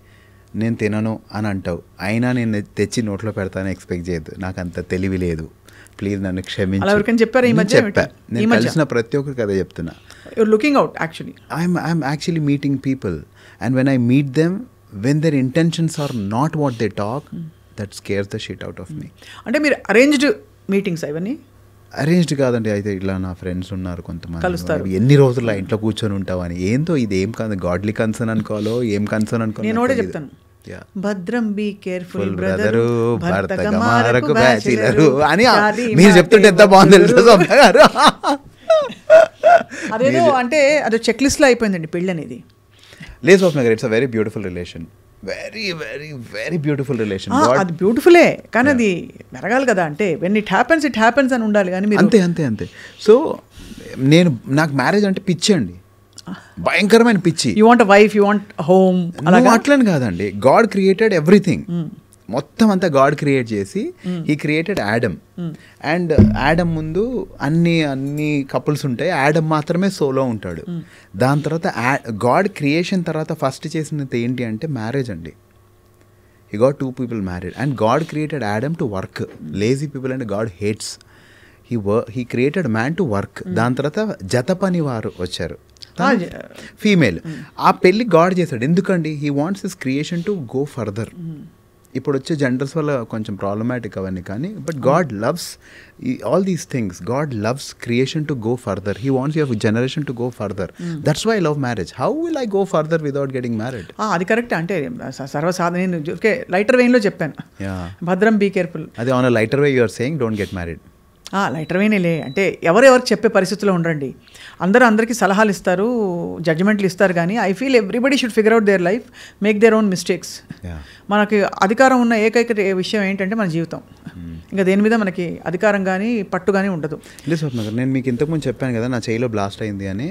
నేను తినను అని అంటావు, అయినా నేను తెచ్చి నోట్లో పెడతానని ఎక్స్పెక్ట్ చేయొద్దు. నాకు అంత తెలివి లేదు, ప్లీజ్ నన్ను క్షమించు. చెప్పారు ఈ మధ్య? నేను కలిసిన ప్రతి ఒక్కరికి అదే చెప్తున్నా. Looking out actually. I'm actually meeting people and when I meet them when their intentions are not what they talk, that scares the shit out of me. అంటే మీరు అరేంజ్డ్ మీటింగ్స్ ఇవన్నీ? అరేంజ్డ్ కాదండి, అయితే ఇలా నా ఫ్రెండ్స్ ఉన్నారు కొంతమంది, కలుస్తారు. ఎన్ని రోజులు ఇంట్లో కూర్చొని ఉంటావని, ఏంతో ఇది ఏం కాదు, గాడ్లీ కన్సర్న్ అనుకోవాలో ఏం కన్సర్న్ అనుకోవాలి. నేను కూడా చెప్తాను, భద్రం బీ కేర్ఫుల్ బ్రదరు, భర్తగా మారకు బ్యాచిలరు అని మీరు చెప్తుంటే ఎంత బాగుంది తెలుసా గారు. అదేదో అంటే అదో చెక్ లిస్ట్ లో అయిపోయిందండి పెళ్ళి అనేది. లేదు స్వప్న garu, it's a very beautiful relation, very very very beautiful relation. అది బ్యూటిఫుల్లే, కానీ అది మెరగాలి కదా. అంటే వెన్ ఇట్ హ్యాపెన్స్ అని ఉండాలి, కానీ అంతే అంతే అంతే. సో నాకు మ్యారేజ్ అంటే పిచ్చి అండి, భయంకరమైన పిచ్చి. You want wife, you want home, అట్లని కాదండి. గాడ్ క్రియేటెడ్ ఎవ్రీథింగ్, మొత్తం అంతా గాడ్ క్రియేట్ చేసి he created Adam. And Adam ముందు అన్ని కపుల్స్ ఉంటాయి, యాడమ్ మాత్రమే సోలో ఉంటాడు. దాని తర్వాత గాడ్ క్రియేషన్ తర్వాత ఫస్ట్ చేసినది ఏంటి అంటే మ్యారేజ్ అండి. He got 2 people married and God created Adam to work. Lazy people and God hates. He created man to work. దాని తర్వాత జత పని వారు వచ్చారు, ఫీమేల్. ఆ పెళ్ళి గాడ్ చేశాడు. ఎందుకండి? He wants his creation to go further. ఇప్పుడు వచ్చే జనరల్స్ వల్ల కొంచెం ప్రాబ్లమాటిక్ అవన్నీ, కానీ but God loves all these things. God loves creation to go further. He wants your generation to go further. That's why I love marriage. How will I go further without getting married? అది correct. అంటే సర్వసాధారణ, నేను lighter వెయిన్లో చెప్పాను, భద్రం be careful. అదే on lighter way you are saying don't get married. Lighter వేనేలే అంటే ఎవరెవరికి చెప్పే పరిస్థితుల్లో ఉండండి. అందరికీ సలహాలు ఇస్తారు, జడ్జిమెంట్లు ఇస్తారు, కానీ I feel everybody should figure out their life, make their own mistakes. మనకి అధికారం ఉన్న ఏకైక విషయం ఏంటంటే మన జీవితం. ఇంకా దేని మీద మనకి అధికారం కానీ పట్టు కానీ ఉండదు. లేదు స్వప్న గారు, నేను మీకు ఇంతకుముందు చెప్పాను కదా నా చేయిలో బ్లాస్ట్ అయింది అని.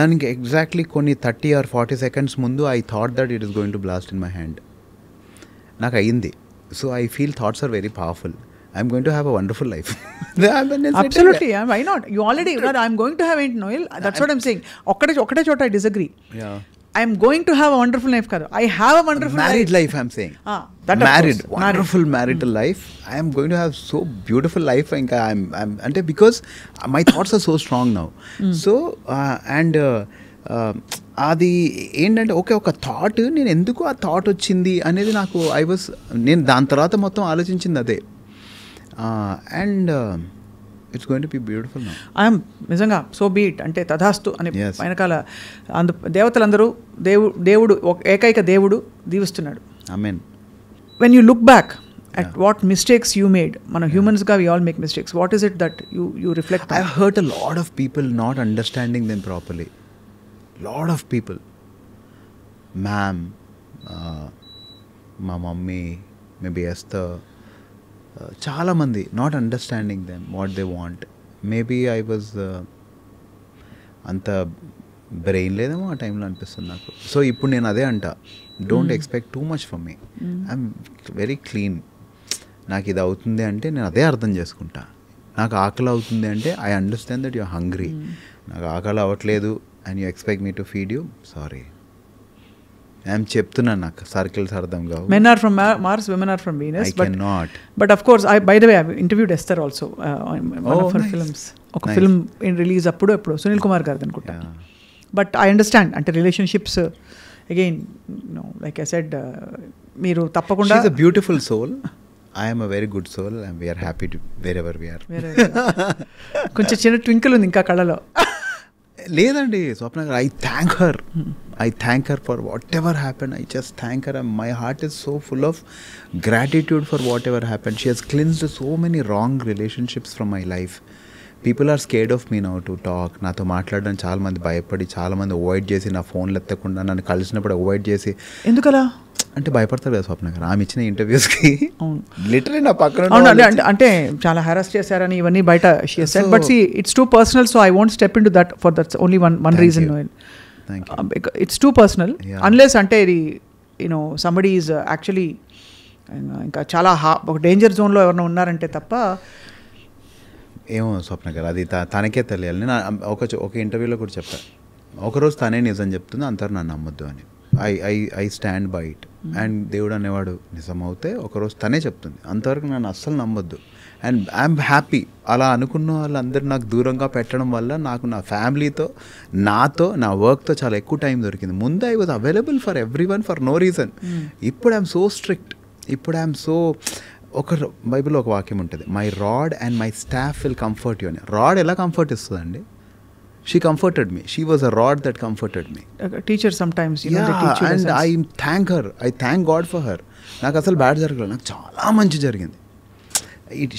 దానికి ఎగ్జాక్ట్లీ కొన్ని 30 or 40 seconds ముందు I thought that it is going to blast in my hand. నాకు అయ్యింది. So I feel thoughts are very powerful. I'm going to have a wonderful life. Absolutely. Why not? You already, I'm going to have it, Noel. That's what I'm saying. Okkade chota I disagree. Yeah. I'm going to have a wonderful life kada. I have a wonderful married life I'm saying. That married, wonderful marital life. I am going to have so beautiful life. I'm ante because my thoughts are so strong now. So and అది ఏంటంటే ఒక thought, నేను ఎందుకు ఆ thought వచ్చింది అనేది నాకు నేను దాని తర్వాత మొత్తం ఆలోచించింది అదే. And it's going to be beautiful now. I'm నిజంగా సో బీట్ అంటే తథాస్తు అని వెనకాల దేవతలందరూ దేవుడు ఏకైక దేవుడు దీవిస్తున్నాడు. Amen. when you look back at what mistakes you made, మన humans ga we all make mistakes, what is it that you reflect on? I've hurt a lot of people not understanding them properly. Lot of people. Ma'am, మా mummy, maybe Esther, చాలా మంది not understanding them what they want. Maybe I was అంత brain లేదేమో ఆ టైంలో అనిపిస్తుంది నాకు. So ఇప్పుడు నేను అదే అంట, don't expect too much from me. I'm very clean. నాకు ఇది అవుతుంది అంటే నేను అదే అర్థం చేసుకుంటా. నాకు ఆకలి అవుతుంది అంటే I understand that you're hungry. నాకు ఆకలి అవ్వట్లేదు and you expect me to feed you, sorry. I'm చెప్తున్నాను, నాకు సర్కిల్స్ అర్థం కావు. Men are from Mars, women are from Venus. I cannot. But of course, by the way, I interviewed Esther also on one of her films. ఒక film release అప్పుడు సునీల్ కుమార్ గారిది అనుకుంటా. But I understand, అంటే relationships again like I said, మీరు తప్పకుండా She's a beautiful soul. I am a very good soul and we are happy to wherever we are. కొంచెం చిన్న twinkle ఉంది ఇంకా కళ్ళలో. లేదండి స్వప్న గారు, I thank her for whatever happened. I just thank her. My heart is so full of gratitude for whatever happened. She has cleansed so many wrong relationships from my life. People are scared of me now to talk. నాతో మాట్లాడడం చాలా మంది భయపడి, చాలా మంది avoid చేసి, నా ఫోన్లు ఎత్తకుండా, నన్ను కలిసినప్పుడు అవాయిడ్ చేసి. ఎందుకలా అంటే భయపడతారు కదా స్వప్న గారు, ఆమె ఇచ్చిన ఇంటర్వ్యూస్కి లిటరలీ నా పక్కన అంటే చాలా హెరాస్ చేశారని ఇవన్నీ బయట she said. But see it's too personal, so I won't step into that for that's only one reason. It's too personal unless అంటే ఇది యూనో సంబడీ ఈజ్ యాక్చువల్లీ ఇంకా చాలా ఒక డేంజర్ జోన్లో ఎవరైనా ఉన్నారంటే తప్ప. ఏమో స్వప్న గారు, అది తనకే తెలియాలి. నేను ఒక ఇంటర్వ్యూలో కూడా చెప్పాను, ఒకరోజు తనే నిజం చెప్తుంది, అంతరు నన్ను నమ్మొద్దు అని. I stand by it. And దేవుడు అనేవాడు నిజం అవుతే ఒకరోజు తనే చెప్తుంది, అంతవరకు నన్ను అస్సలు నమ్మొద్దు. And I'm happy. అలా అనుకున్న వాళ్ళందరూ నాకు దూరంగా పెట్టడం వల్ల నాకు నా ఫ్యామిలీతో, నాతో, నా వర్క్తో చాలా ఎక్కువ టైం దొరికింది. ముందు I was available for everyone for no reason. ఇప్పుడు ఐఎమ్ సో స్ట్రిక్ట్. ఇప్పుడు ఐఎమ్ సో, ఒక బైబిల్లో ఒక వాక్యం ఉంటుంది, my rod and my staff will comfort you అని. రాడ్ ఎలా కంఫర్ట్ ఇస్తుందండి? She comforted me. She was a rod that comforted me. Teacher sometimes, you know, they teach you and lessons. I thank her. I thank God for her. నాకు అసలు bad జరగలేదు, నాకు చాలా మంచి జరిగింది.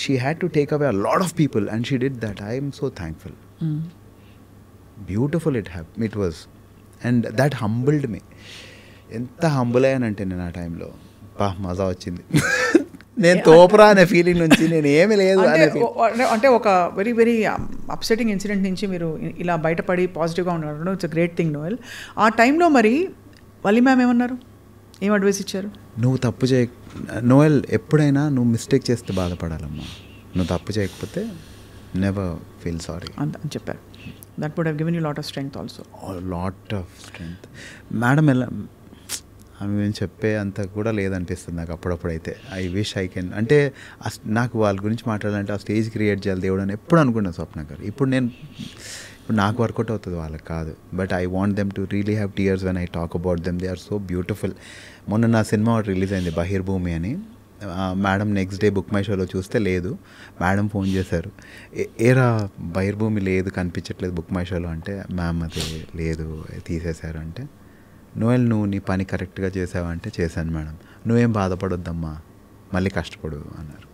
She had to take away a lot of people and she did that. I am so thankful. Beautiful it was. And that humbled me. ఎంత humble అయ్యానంటే నేను ఆ టైంలో మజా వచ్చింది. నేను తోపరా అనే ఫీలింగ్ నుంచి నేను ఏమీ లేదు అంటే ఒక వెరీ వెరీ అప్సెటింగ్ ఇన్సిడెంట్ నుంచి మీరు ఇలా బయటపడి పాజిటివ్గా ఉన్నారు. It's a great thing Noel. ఆ టైంలో మరి వల్లి మ్యామ్ ఏమన్నారు, ఏం అడ్వైస్ ఇచ్చారు? నువ్వు తప్పు నోయల్, ఎప్పుడైనా నువ్వు మిస్టేక్ చేస్తే బాధపడాలమ్మా, నువ్వు తప్పు చేయకపోతే నెవర్ ఫీల్ సారీ అని చెప్పారు. That would have given you lot of strength also. Lot of strength. Madam ఎలా ఆమె మేము చెప్పే అంత కూడా లేదనిపిస్తుంది నాకు అప్పుడప్పుడు. అయితే ఐ విష్ ఐ కెన్, అంటే నాకు వాళ్ళ గురించి మాట్లాడాలంటే ఆ స్టేజ్ క్రియేట్ చేయాలి దేవుడు అని ఎప్పుడు అనుకున్నాను స్వప్న గారు. ఇప్పుడు నాకు వర్కౌట్ అవుతుంది, వాళ్ళకి కాదు. But I want them to really have tears when I talk about them. They are so beautiful. మొన్న నా సినిమా రిలీజ్ అయింది బహిర్భూమి అని. Madam next day book my షోలో చూస్తే లేదు. మేడం ఫోన్ చేశారు, ఏరా బహిర్భూమి లేదు, కనిపించట్లేదు బుక్ మై షోలో అంటే, మ్యామ్ అది లేదు తీసేశారు అంటే, నోయల్ నువ్వు నీ పని కరెక్ట్గా చేసావంటే చేశాను మేడం, నువ్వేం బాధపడొద్దమ్మా, మళ్ళీ కష్టపడు అన్నారు.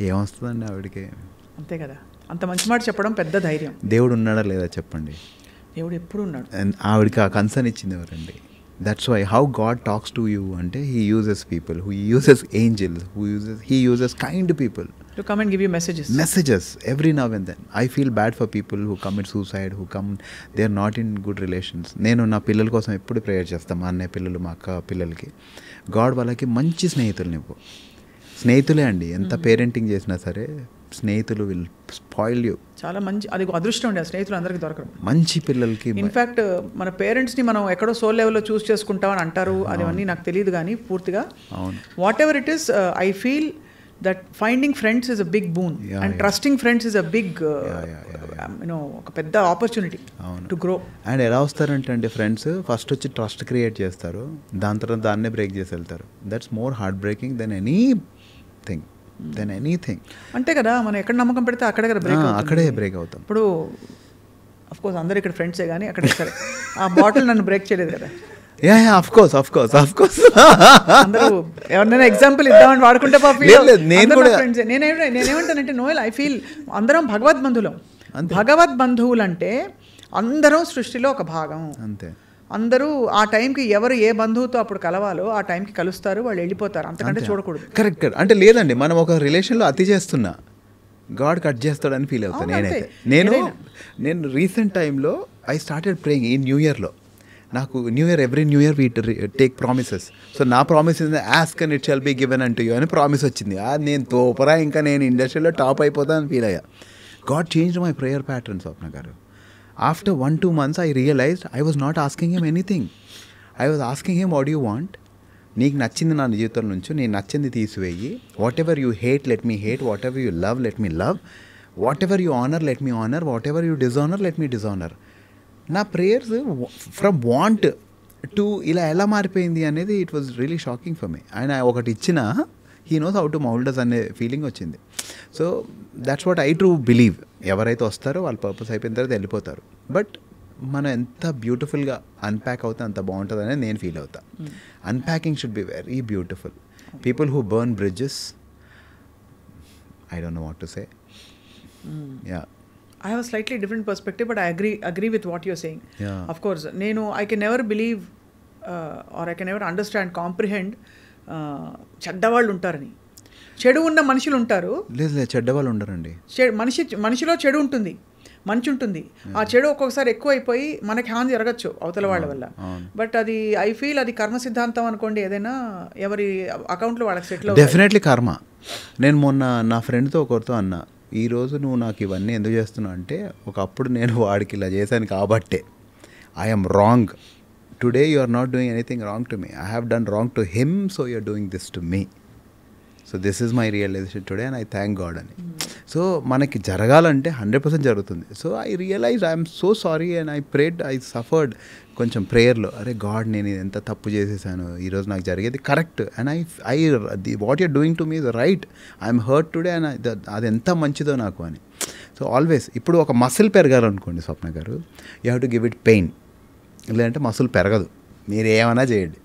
ఏమొస్తుందండి ఆవిడకి? అంతే కదా, అంత మంచి మాట చెప్పడం పెద్ద ధైర్యం. దేవుడు ఉన్నాడా లేదా చెప్పండి? దేవుడు ఎప్పుడు ఉన్నాడు. ఆవిడకి ఆ కన్సర్న్ ఇచ్చింది ఎవరండి? That's why how God talks to you అంటే he uses people, who uses angels, he uses kind people to come and give you messages every now and then. I feel bad for people who commit suicide, who come, they are not in good relations. నేను నా పిల్లల కోసం ఎప్పుడు prayer చేస్తాను, మా అన్నయ్య పిల్లలు, మా అక్క పిల్లలకి. గాడ్ వాళ్ళకి మంచి స్నేహితులు ఇవ్వు. స్నేహితులే అండి, ఎంత పేరెంటింగ్ చేసినా సరే స్నేహితులు విల్ స్పాయిల్ యూ. చాలా మంచి, అది అదృష్టం అండి, ఆ స్నేహితులు అందరికీ దొరకరు. మంచి పిల్లలకి ఇన్ఫ్యాక్ట్ మన పేరెంట్స్ని మనం ఎక్కడో సోల్ లెవెల్లో చూస్ చేసుకుంటామని అంటారు, అదన్నీ నాకు తెలియదు కానీ పూర్తిగా. అవును, what ever it is, I feel that finding friends is a big boon, and trusting friends is a big you know, ఒక పెద్ద ఆపర్చునిటీ టు గ్రో. అండ్ ఎలా వస్తారంటే అండి ఫ్రెండ్స్, ఫస్ట్ వచ్చి ట్రస్ట్ క్రియేట్ చేస్తారు, దాని తర్వాత దాన్నే బ్రేక్ చేసి వెళ్తారు. That's more heart breaking than anything. అంతే కదా, మనం ఎక్కడ నమ్మకం పెడితే అక్కడే కదా బ్రేక్, అక్కడే బ్రేక్ అవుతాం. ఇప్పుడు అఫ్ కోర్స్ అందరు ఇక్కడ ఫ్రెండ్సే కానీ అక్కడ సరే ఆ బాటిల్ నన్ను బ్రేక్ చేయలేదు కదా. యా ఆఫ్ కోర్స్ అందరూ ఎవరినైనా ఎగ్జాంపుల్ ఇద్దామని వాడుకుంటే నేనేమంటానంటే నోయల్ ఐ ఫీల్ అందరం భగవద్బంధువులు అంటే అందరం సృష్టిలో ఒక భాగం అంతే. అందరూ ఆ టైంకి ఎవరు ఏ బంధువుతో అప్పుడు కలవాలో ఆ టైంకి కలుస్తారు, వాళ్ళు వెళ్ళిపోతారు, అంతకంటే చూడకూడదు. కరెక్ట్. అంటే లేదండి, మనం ఒక రిలేషన్లో అతి చేస్తున్నా గాడ్ కట్ చేస్తాడని ఫీల్ అవుతాను నేనైతే. నేను రీసెంట్ టైంలో ఐ స్టార్టెడ్ ప్రేయింగ్ ఈ న్యూ ఇయర్లో. నాకు every new year we take promises. So నా promise ask and it shall be given అంటూ యూ అని ప్రామిస్ వచ్చింది. నేను తోపరా ఇంకా నేను ఇండస్ట్రీలో టాప్ అయిపోతానని ఫీల్ అయ్యా. God changed my prayer pattern Swapna garu. After 1-2 months, I realized I was not asking him anything. I was asking him, what do you want? నీకు నచ్చింది నా జీవితం నుంచి, నేను నచ్చింది తీసివేయి. Whatever you hate let me hate, whatever you love let me love, whatever you honour let me honour, whatever you dishonour let me dishonour. నా prayers from want to ఇలా ఎలా మారిపోయింది అనేది it was really shocking for me. ఆయన ఒకటి ఇచ్చిన he knows how to mould us అనే feeling వచ్చింది. So that's what I true believe. ఎవరైతే వస్తారో వాళ్ళ పర్పస్ అయిపోయిన తర్వాత వెళ్ళిపోతారు. బట్ మనం ఎంత బ్యూటిఫుల్గా అన్ప్యాక్ అవుతే అంత బాగుంటుంది అనేది నేను ఫీల్ అవుతా. Unpacking should be very beautiful. People who burn bridges, I don't know what to say. Yeah, I have a slightly different perspective, but I agree with what you're saying. Yeah. Of course, I can never believe or I can never understand, comprehend చెడ్డవాళ్ళు ఉంటారని. చెడు ఉన్న మనుషులు ఉంటారు. లేదు చెడ్డవాళ్ళు ఉండరండి. మనిషిలో చెడు ఉంటుంది, మంచి ఉంటుంది. ఆ చెడు ఒక్కొక్కసారి ఎక్కువ అయిపోయి మనకి హాని జరగచ్చు అవతల వాళ్ళ వల్ల. బట్ అది ఐ ఫీల్ అది కర్మ సిద్ధాంతం అనుకోండి. ఏదైనా ఎవరి అకౌంట్లో వాళ్ళకి సెటిల్ అవుతుంది. డెఫినెట్లీ కర్మ. నేను మొన్న నా ఫ్రెండ్తో ఒకరితో అన్నా, ఈరోజు నువ్వు నాకు ఇవన్నీ ఎందుకు చేస్తున్నావు అంటే, ఒకప్పుడు నేను వాడికి ఇలా చేశాను కాబట్టే. I'm wrong. Today you are not doing anything wrong to me. I have done wrong to him, so you are doing this to me. So this is my realization today and I thank God అని. So మనకి జరగాలంటే 100% జరుగుతుంది. So I realize I'm so sorry and I prayed, I suffered కొంచెం ప్రేయర్లో. అరే God, నేను ఎంత తప్పు చేసేసాను, ఈరోజు నాకు జరిగేది correct and I what you're doing to me is right. I'm hurt today and అది ఎంత మంచిదో నాకు అని. సో ఆల్వేస్ ఇప్పుడు ఒక మసిల్ పెరగాలనుకోండి Swapna garu, you have to give it pain. లేదంటే మసిల్ పెరగదు. మీరు ఏమైనా చేయండి,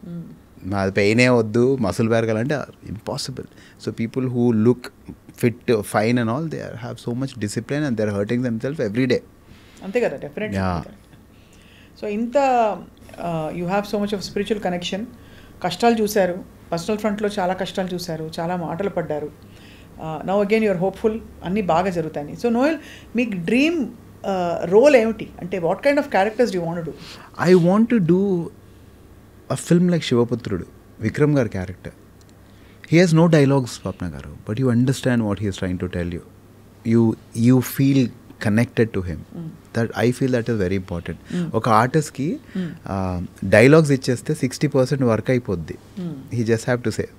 అది పెయినే వద్దు, మసిల్ పెరగాలంటే impossible. So people who look fit fine and all, they have so much discipline and they are hurting themselves every day. అంతే కదా, డెఫినెట్లీ. సో ఇంత you have so much of spiritual connection. కష్టాలు చూశారు, personal ఫ్రంట్లో చాలా కష్టాలు చూశారు, చాలా మాటలు పడ్డారు. నౌ అగైన్ యూఆర్ హోప్ఫుల్, అన్నీ బాగా జరుగుతాయి. సో నోయల్, మీకు డ్రీమ్ రోల్ ఏమిటి? అంటే what kind of characters you want to do? I want to do a film like Shivaputhrudu, Vikram gar character. He has no dialogues, Swapna garu, but you understand what he is trying to tell you. You feel connected to him. That I feel that is very important. Oka artist ki dialogues icheste 60% work అయిపోద్ది. He just have to say.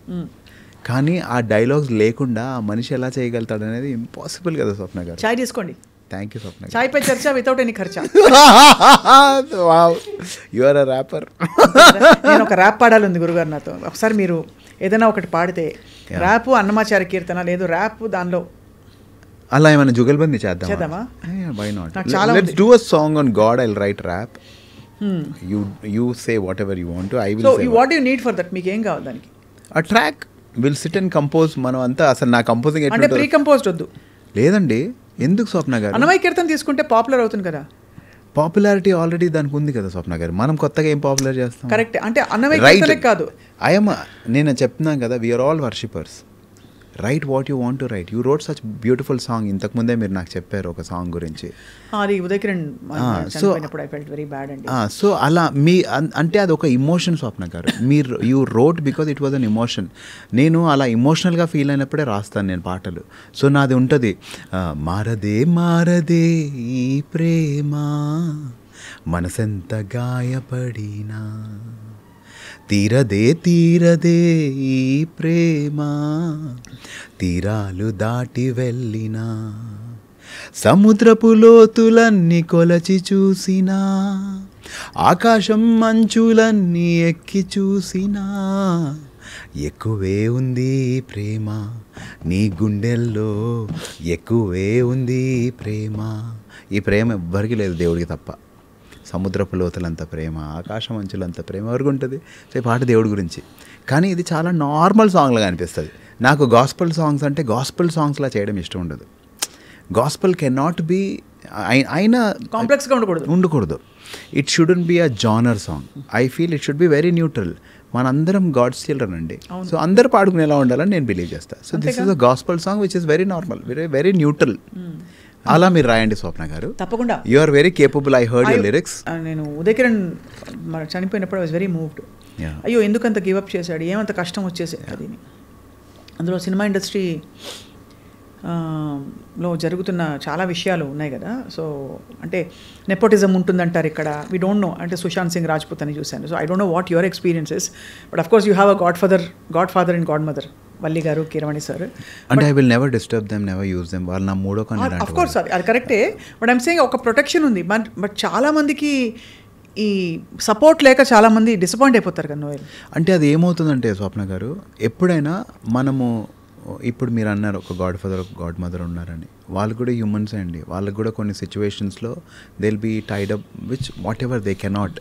కానీ ఆ dialogues లేకుండా ఆ మనిషి ఎలా చేయగలుగుతాడు అనేది impossible కదా స్వప్న గారు. చాయ్ తీసుకోండి. థ్యాంక్ యూ స్వప్న. చాయ్ పై చర్చ వితౌట్ ఎనీ ఖర్చా. Wow, you are a rapper. నేను ఒక ర్యాప్ పాడాలి ఉంది గురుగారు నాతో. ఒకసారి మీరు ఏదైనా ఒకటి పాడితే, ర్యాప్ అన్నమాచార్య కీర్తన లేదు, ర్యాప్ దానిలో అలా ఏమైనా జుగల్బందీ చేద్దామా? Why not? Let's do a song on God. I'll write rap. You say whatever you want to. I will say what you need for that. మీకు ఏం కావాలి దానికి? A track. Will sit and compose. మనం అంతా అసలు నా composing అంటే pre composed వద్దు. లేదండి, ఎందుకు స్వప్న గారు? అన్నమయ్య కీర్తన తీసుకుంటే పాపులర్ అవుతుంది కదా. పాపులారిటీ ఆల్రెడీ దానికి ఉంది కదా స్వప్న గారు. మనం కొత్తగా ఏం పాపులర్ చేస్తాం? కరెక్ట్. అంటే అన్నమయ్య కీర్తనే కాదు, నేను చెప్తున్నాను కదా, we're all worshippers. Write what you want to write. You wrote such beautiful song. ఇంతకుముందే మీరు నాకు చెప్పారు ఒక సాంగ్ గురించి. అది ఉదయ్ కిరణ్ చనిపోయినప్పుడు ఐ ఫెల్ట్ వెరీ బ్యాడ్ అండి. సో అలా మీ అంటే అది ఒక ఇమోషన్ స్వప్న గారు. మీరు you wrote because it was an emotion. నేను అలా ఇమోషనల్గా ఫీల్ అయినప్పుడే రాస్తాను నేను పాటలు. సో నాది ఉంటుంది, మారదే మారదే ఈ ప్రేమ మనసెంత గాయపడినా, తీరదే తీరదే ఈ ప్రేమ తీరాలు దాటి వెళ్ళినా, సముద్రపు లోతులన్నీ కొలచి చూసినా, ఆకాశం మంచులన్నీ ఎక్కి చూసినా, ఎక్కువే ఉంది ప్రేమ నీ గుండెల్లో, ఎక్కువే ఉంది ప్రేమ. ఈ ప్రేమ ఎవ్వరికి లేదు దేవుడికి తప్ప. సముద్రపు లోతులంత ప్రేమ, ఆకాశం అంచులంత ప్రేమ ఎవరికి ఉంటుంది? సో ఈ పాట దేవుడి గురించి. కానీ ఇది చాలా నార్మల్ సాంగ్లాగా అనిపిస్తుంది నాకు. గాస్పల్ సాంగ్స్ అంటే గాస్పల్ సాంగ్స్లా చేయడం ఇష్టం ఉండదు. గాస్పల్ కెన్ నాట్ బీ అయినా కాంప్లెక్స్గా ఉండకూడదు. It shouldn't be a genre song. I feel it should be very neutral. మనందరం గాడ్స్ చిల్డ్రన్ అండి. సో అందరు పాడుకునేలా ఉండాలని నేను బిలీవ్ చేస్తాను. So this is a gospel song which is very normal, very neutral. అలా మీరు రాయండి స్వప్న గారు. తప్పకుండా. You are very capable. I heard your lyrics. నేను ఉదయ్ కిరణ్ చనిపోయినప్పుడు ఐ వాజ్ వెరీ మూవ్డ్. అయ్యో ఎందుకంత గివప్ చేశాడు, ఏమంత కష్టం వచ్చేసేది అది. అందులో సినిమా ఇండస్ట్రీ లో జరుగుతున్న చాలా విషయాలు ఉన్నాయి కదా. సో అంటే నెపోటిజం ఉంటుందంటారు ఇక్కడ. We don't know. అంటే సుశాంత్ సింగ్ రాజ్పుత్ అని చూశాను. So I don't know what your experiences, but of course you have a God father and God mother, Valli గారు, కీరవాణి సార్. అంటే I will never disturb them, never use them. వాళ్ళు నా మూడో కన్నా. అఫ్ కోర్స్ అది కరెక్టే, బట్ ఐమ్ సేయింగ్ ఒక protection ఉంది. బట్ చాలామందికి ఈ సపోర్ట్ లేక చాలామంది డిసప్పాయింట్ అయిపోతారు కదా నోయల్. అంటే అది ఏమవుతుందంటే స్వప్న గారు, ఎప్పుడైనా మనము ఇప్పుడు మీరు అన్నారు ఒక గాడ్ ఫాదర్ ఒక గాడ్ మదర్ ఉన్నారని, వాళ్ళు కూడా హ్యూమన్స్ అండి. వాళ్ళకు కూడా కొన్ని సిచ్యువేషన్స్లో they will be tied up which whatever they cannot.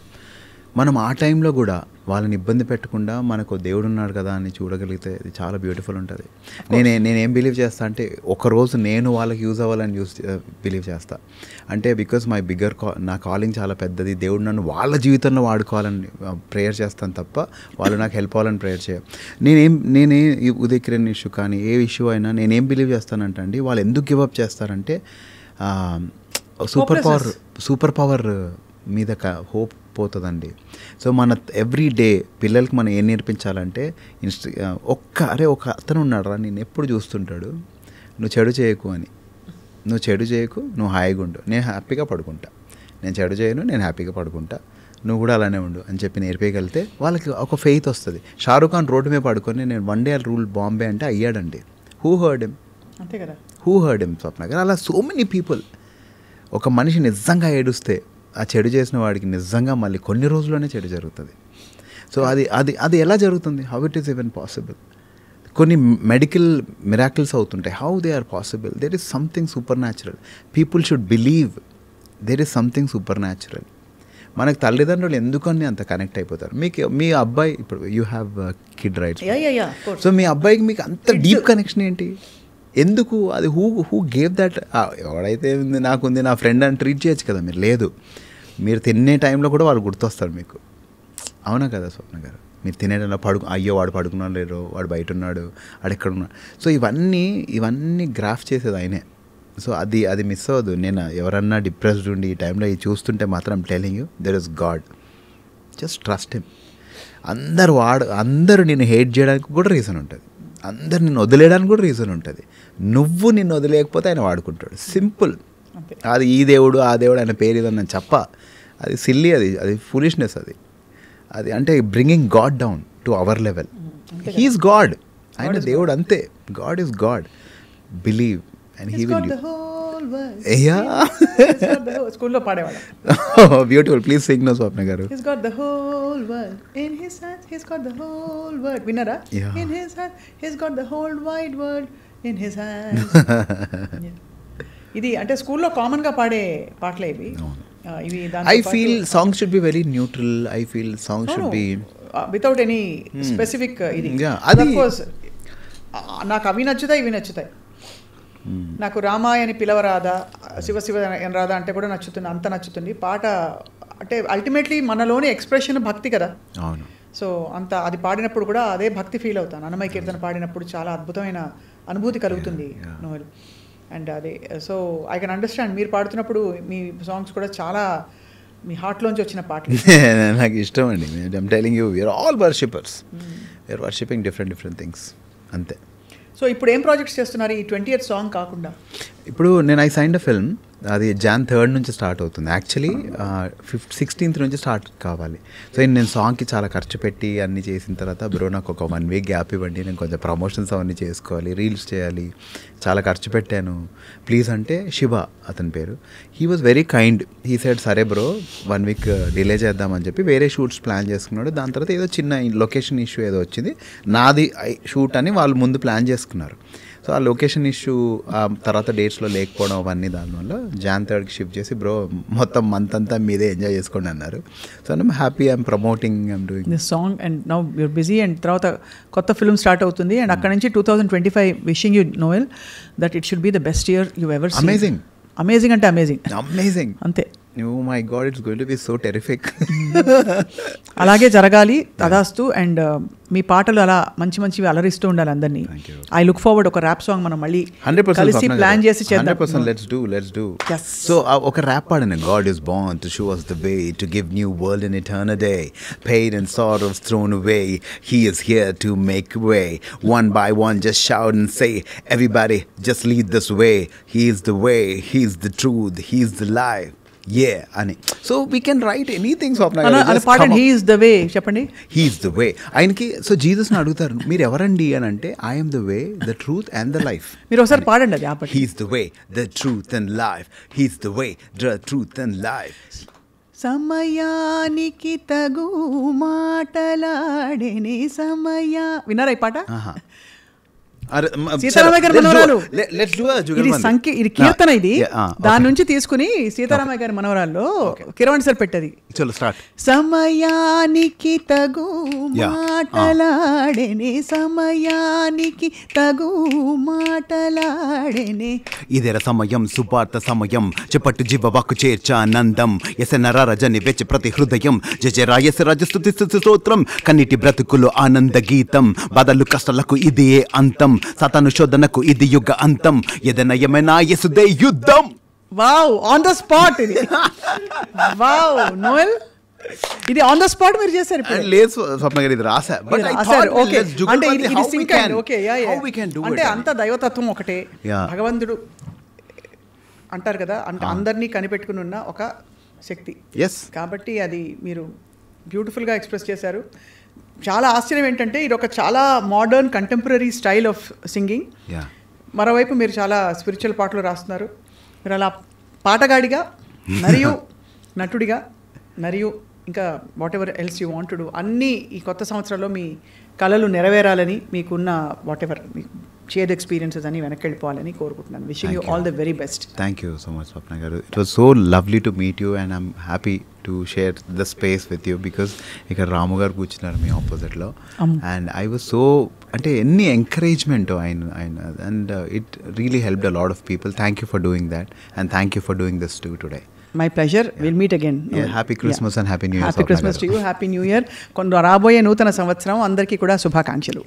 మనం ఆ టైంలో కూడా వాళ్ళని ఇబ్బంది పెట్టకుండా మనకు దేవుడు ఉన్నాడు కదా అని చూడగలిగితే ఇది చాలా బ్యూటిఫుల్ ఉంటుంది. నేనేం బిలీవ్ చేస్తా అంటే, ఒకరోజు నేను వాళ్ళకి యూజ్ అవ్వాలని బిలీవ్ చేస్తా. అంటే బికాస్ మై బిగ్గర్ నా కాలింగ్ చాలా పెద్దది. దేవుడు నన్ను వాళ్ళ జీవితంలో వాడుకోవాలని ప్రేయర్ చేస్తాను తప్ప వాళ్ళు నాకు హెల్ప్ అవ్వాలని ప్రేయర్ చేయ. నేనే ఉదయ్ కిరణ్ ఇష్యూ కానీ ఏ ఇష్యూ అయినా నేనేం బిలీవ్ చేస్తానంటే అండి, వాళ్ళు ఎందుకు గివప్ చేస్తారంటే సూపర్ పవర్ మీద హోప్ పోతుందండి. సో మన ఎవ్రీ డే పిల్లలకి మనం ఏం నేర్పించాలంటే ఒక అతను ఉన్నాడు రా, నేను ఎప్పుడు చూస్తుంటాడు, నువ్వు చెడు చేయకు అని. నువ్వు చెడు చేయకు, నువ్వు హాయిగా ఉండు, నేను హ్యాపీగా పడుకుంటా. నేను చెడు చేయను, నేను హ్యాపీగా పడుకుంటా, నువ్వు కూడా అలానే ఉండు అని చెప్పి నేర్పేయగలిగితే వాళ్ళకి ఒక ఫెయిత్ వస్తుంది. షారూఖ్ ఖాన్ రోడ్డు మీద పడుకొని నేను వన్ డే రూల్ బాంబే అంటే అయ్యాడండి. Who heard him? అంతే కదా, హూ హర్డ్ హిమ్ స్వప్న గారు? అలా సో మెనీ పీపుల్. ఒక మనిషి నిజంగా ఏడుస్తే ఆ చెడు చేసిన వాడికి నిజంగా మళ్ళీ కొన్ని రోజుల్లోనే చెడు జరుగుతుంది. సో అది ఎలా జరుగుతుంది? How it is even possible? కొన్ని మెడికల్ మిరాకిల్స్ అవుతుంటాయి. How they are possible? There is something supernatural. People should believe there is something supernatural. మనకు తల్లిదండ్రులు ఎందుకని అంత కనెక్ట్ అయిపోతారు? మీ అబ్బాయి ఇప్పుడు you have kid rights. So మీ అబ్బాయికి మీకు అంత డీప్ కనెక్షన్ ఏంటి? ఎందుకు? అది హూ గేవ్ దట్? ఎవడైతే ఉంది నాకుంది నా ఫ్రెండ్ అని ట్రీట్ చేయొచ్చు కదా మీరు. లేదు, మీరు తినే టైంలో కూడా వాళ్ళు గుర్తొస్తారు మీకు. అవునా కదా స్వప్న గారు? మీరు తినే టైంలో అయ్యో వాడు పడుకున్నాడు లేరు, వాడు బయట ఉన్నాడు, వాడు ఎక్కడ ఉన్నాడు. సో ఇవన్నీ గ్రాఫ్ చేసేది ఆయనే. సో అది మిస్ అవ్వదు. నేను ఎవరన్నా డిప్రెస్డ్ ఉండి ఈ టైంలో ఇది చూస్తుంటే మాత్రం telling you there is God. Just trust him. అందరూ నేను హేట్ చేయడానికి కూడా రీజన్ ఉంటుంది. అందరు నిన్ను వదిలేయడానికి కూడా రీజన్ ఉంటుంది. నువ్వు నిన్ను వదిలేయకపోతే ఆయన వాడుకుంటాడు. సింపుల్. అది ఈ దేవుడు ఆ దేవుడు ఆయన పేరు ఇదని నేను చెప్ప. అది సిల్లీ, అది ఫూలిష్నెస్. అది అంటే bringing God down to our level. He's God. ఆయన దేవుడు అంతే. God is God. Believe and he will. స్కూల్లో పాడేవాడు. Beautiful. Please sing no Swapna garu. He's got the whole world in his hands. He's got the whole world. విన్నారా? In his hand. He's got the whole wide world in his hands. ఇది అంటే స్కూల్లో కామన్గా పాడే పాటలే ఇవి. ఇవి I feel songs should be very neutral. I feel songs should be without any specific ఇది. నాకు అవి నచ్చుతాయి, ఇవి నచ్చుతాయి. నాకు రామాయని పిలవరాదా, శివ శివ అని రాదా అంటే కూడా నచ్చుతుంది. అంత నచ్చుతుంది పాట. అంటే అల్టిమేట్లీ మనలోని ఎక్స్ప్రెషన్ భక్తి కదా. అవును. సో అంత అది పాడినప్పుడు కూడా అదే భక్తి ఫీల్ అవుతాను. అన్నమయ్య కీర్తన పాడినప్పుడు చాలా అద్భుతమైన అనుభూతి కలుగుతుంది నోవెల్. అండ్ అదే సో ఐ కెన్ అండర్స్టాండ్. మీరు పాడుతున్నప్పుడు మీ సాంగ్స్ కూడా చాలా మీ హార్ట్లోంచి వచ్చిన పాటలు. నాకు ఇష్టం అండి. I'm telling you, we're all worshippers. We're worshipping different things అంతే. సో ఇప్పుడు ఏం ప్రాజెక్ట్స్ చేస్తున్నారు ఈ 20th సాంగ్ కాకుండా? ఇప్పుడు నేను ఐ సైన్డ్ అ ఫిల్మ్. అది Jan 3rd నుంచి స్టార్ట్ అవుతుంది. యాక్చువల్లీ 16th నుంచి స్టార్ట్ కావాలి. సో నేను సాంగ్కి చాలా ఖర్చు పెట్టి అన్నీ చేసిన తర్వాత బ్రో నాకు ఒక 1 week గ్యాప్ ఇవ్వండి, నేను కొంచెం ప్రమోషన్స్ అవన్నీ చేసుకోవాలి, రీల్స్ చేయాలి, చాలా ఖర్చు పెట్టాను ప్లీజ్ అంటే, శివ అతని పేరు, he was very kind. He said సరే బ్రో 1 week డిలే చేద్దామని చెప్పి వేరే షూట్స్ ప్లాన్ చేసుకున్నాడు. దాని తర్వాత ఏదో చిన్న లొకేషన్ ఇష్యూ ఏదో వచ్చింది, నాది షూట్ అని వాళ్ళు ముందు ప్లాన్ చేసుకున్నారు. సో ఆ లొకేషన్ ఇష్యూ తర్వాత డేట్స్లో లేకపోవడం అవన్నీ దానివల్ల Jan 3కి షిఫ్ట్ చేసి బ్రో మొత్తం మంత్ అంతా మీదే ఎంజాయ్ చేసుకోండి అన్నారు. So I'm happy, I'm promoting, I'm doing this song and now you're busy and తర్వాత కొత్త ఫిల్మ్ స్టార్ట్ అవుతుంది అండ్ అక్కడ నుంచి 2025 wishing you Noel that it should be the best year you ever seen. Amazing, amazing అంటే amazing అంతే. Oh my God, it's going to be so terrific. అలాగే జరగాలి తదాస్తు. అండ్ మీ పాటలు అలా మంచివి అలరిస్తూ ఉండాలి అందరినీ. ఐ లుక్ ఫార్వర్డ్ ఒక ర్యాప్ సాంగ్ మనం మళ్ళీ 100% కలిసి ప్లాన్ చేసి చేద్దాం. 100% let's do. Yes. So ఒక rap పాడను. God is born to show us the way, to give new world an eternal day. Pain and sorrows thrown away, he is here to make way. One by one just shout and say, everybody just lead this way. He is the way, he is the truth, he is the life. అని. So we can write anything. He is the way చెప్పండి. He is the way. ఆయనకి so జీసస్ని అడుగుతారు మీరు ఎవరండి అని అంటే I'm the way, the truth and the life. మీరు ఒకసారి పాడండి అది ఆపండి. He is the way, the truth and life. He is the way, the truth and life. సమయానికి తగు మాటలాడేనే విన్నారా ఈ పాట? సీతారామయ్య గారి మనవరాలు. ఇది కీర్తన. ఇది దాని నుంచి తీసుకుని సీతారామయ్య గారి మనవరాల్లో కిరవాణి సార్ పెట్టది. సమయానికి తగు మాటలాడేనే, సమయానికి తగు మాటలాడేనే. ఇదేర సమయం సువార్త సమయం, చెప్పట్టు జీవ వాక్కు చేర్చానందం. ఎసనర రజని వెచ్చ ప్రతి హృదయం, జయరాయస రాజస్తుతి స్తోత్రం. కన్నిటి బ్రతుకులు ఆనంద గీతం, బాధలు కష్టాలకు ఇదే అంతం. సతాను శోధనకు ఇది యుగ అంతం, ఏదైనా యేసుదే యుద్ధం. వావ్, ఆన్ ద స్పాట్ ఇది. వావ్ నోయల్, ఇది ఆన్ ద స్పాట్ మీరు చేశారు. లేదు స్వప్న గారు, ఇది రాసా. బట్ ఐ థాట్ అంటే ఇది సింక్ అండ్ ఓకే అంటే అంత దైవతత్వం ఒకటే. భగవంతుడు అంటారు కదా, అంటే అందరినీ కనిపెట్టుకుని ఉన్న ఒక శక్తి. కాబట్టి అది మీరు బ్యూటిఫుల్గా ఎక్స్ప్రెస్ చేశారు. చాలా ఆశ్చర్యం ఏంటంటే ఇది ఒక చాలా modern contemporary style of singing. మరోవైపు మీరు చాలా స్పిరిచువల్ పాటలు రాస్తున్నారు. మీరు అలా పాటగాడిగా మరియు నటుడిగా మరియు ఇంకా what ever else you want to do అన్నీ ఈ కొత్త సంవత్సరంలో మీ కళలు నెరవేరాలని, మీకున్న వాట్ ఎవర్ షేర్డ్ ఎక్స్పీరియన్సెస్ అని వెనక్కి వెళ్ళిపోవాలని కోరుకుంటున్నాను. Wishing you all the very best. Thank you so much Swapna garu. It was so lovely to meet you and I'm happy to share the space with you because ఇక్కడ రాము గారు కూర్చున్నారు మీ ఆపోజిట్లో. And I was so అంటే ఎన్ని encouragement ఆయన and it really helped a lot of people. Thank you for doing that and thank you for doing this two today. My pleasure. Will meet again. Happy Christmas and happy new year. Happy Christmas to you, happy new year. రాబోయే నూతన సంవత్సరం అందరికీ కూడా శుభాకాంక్షలు.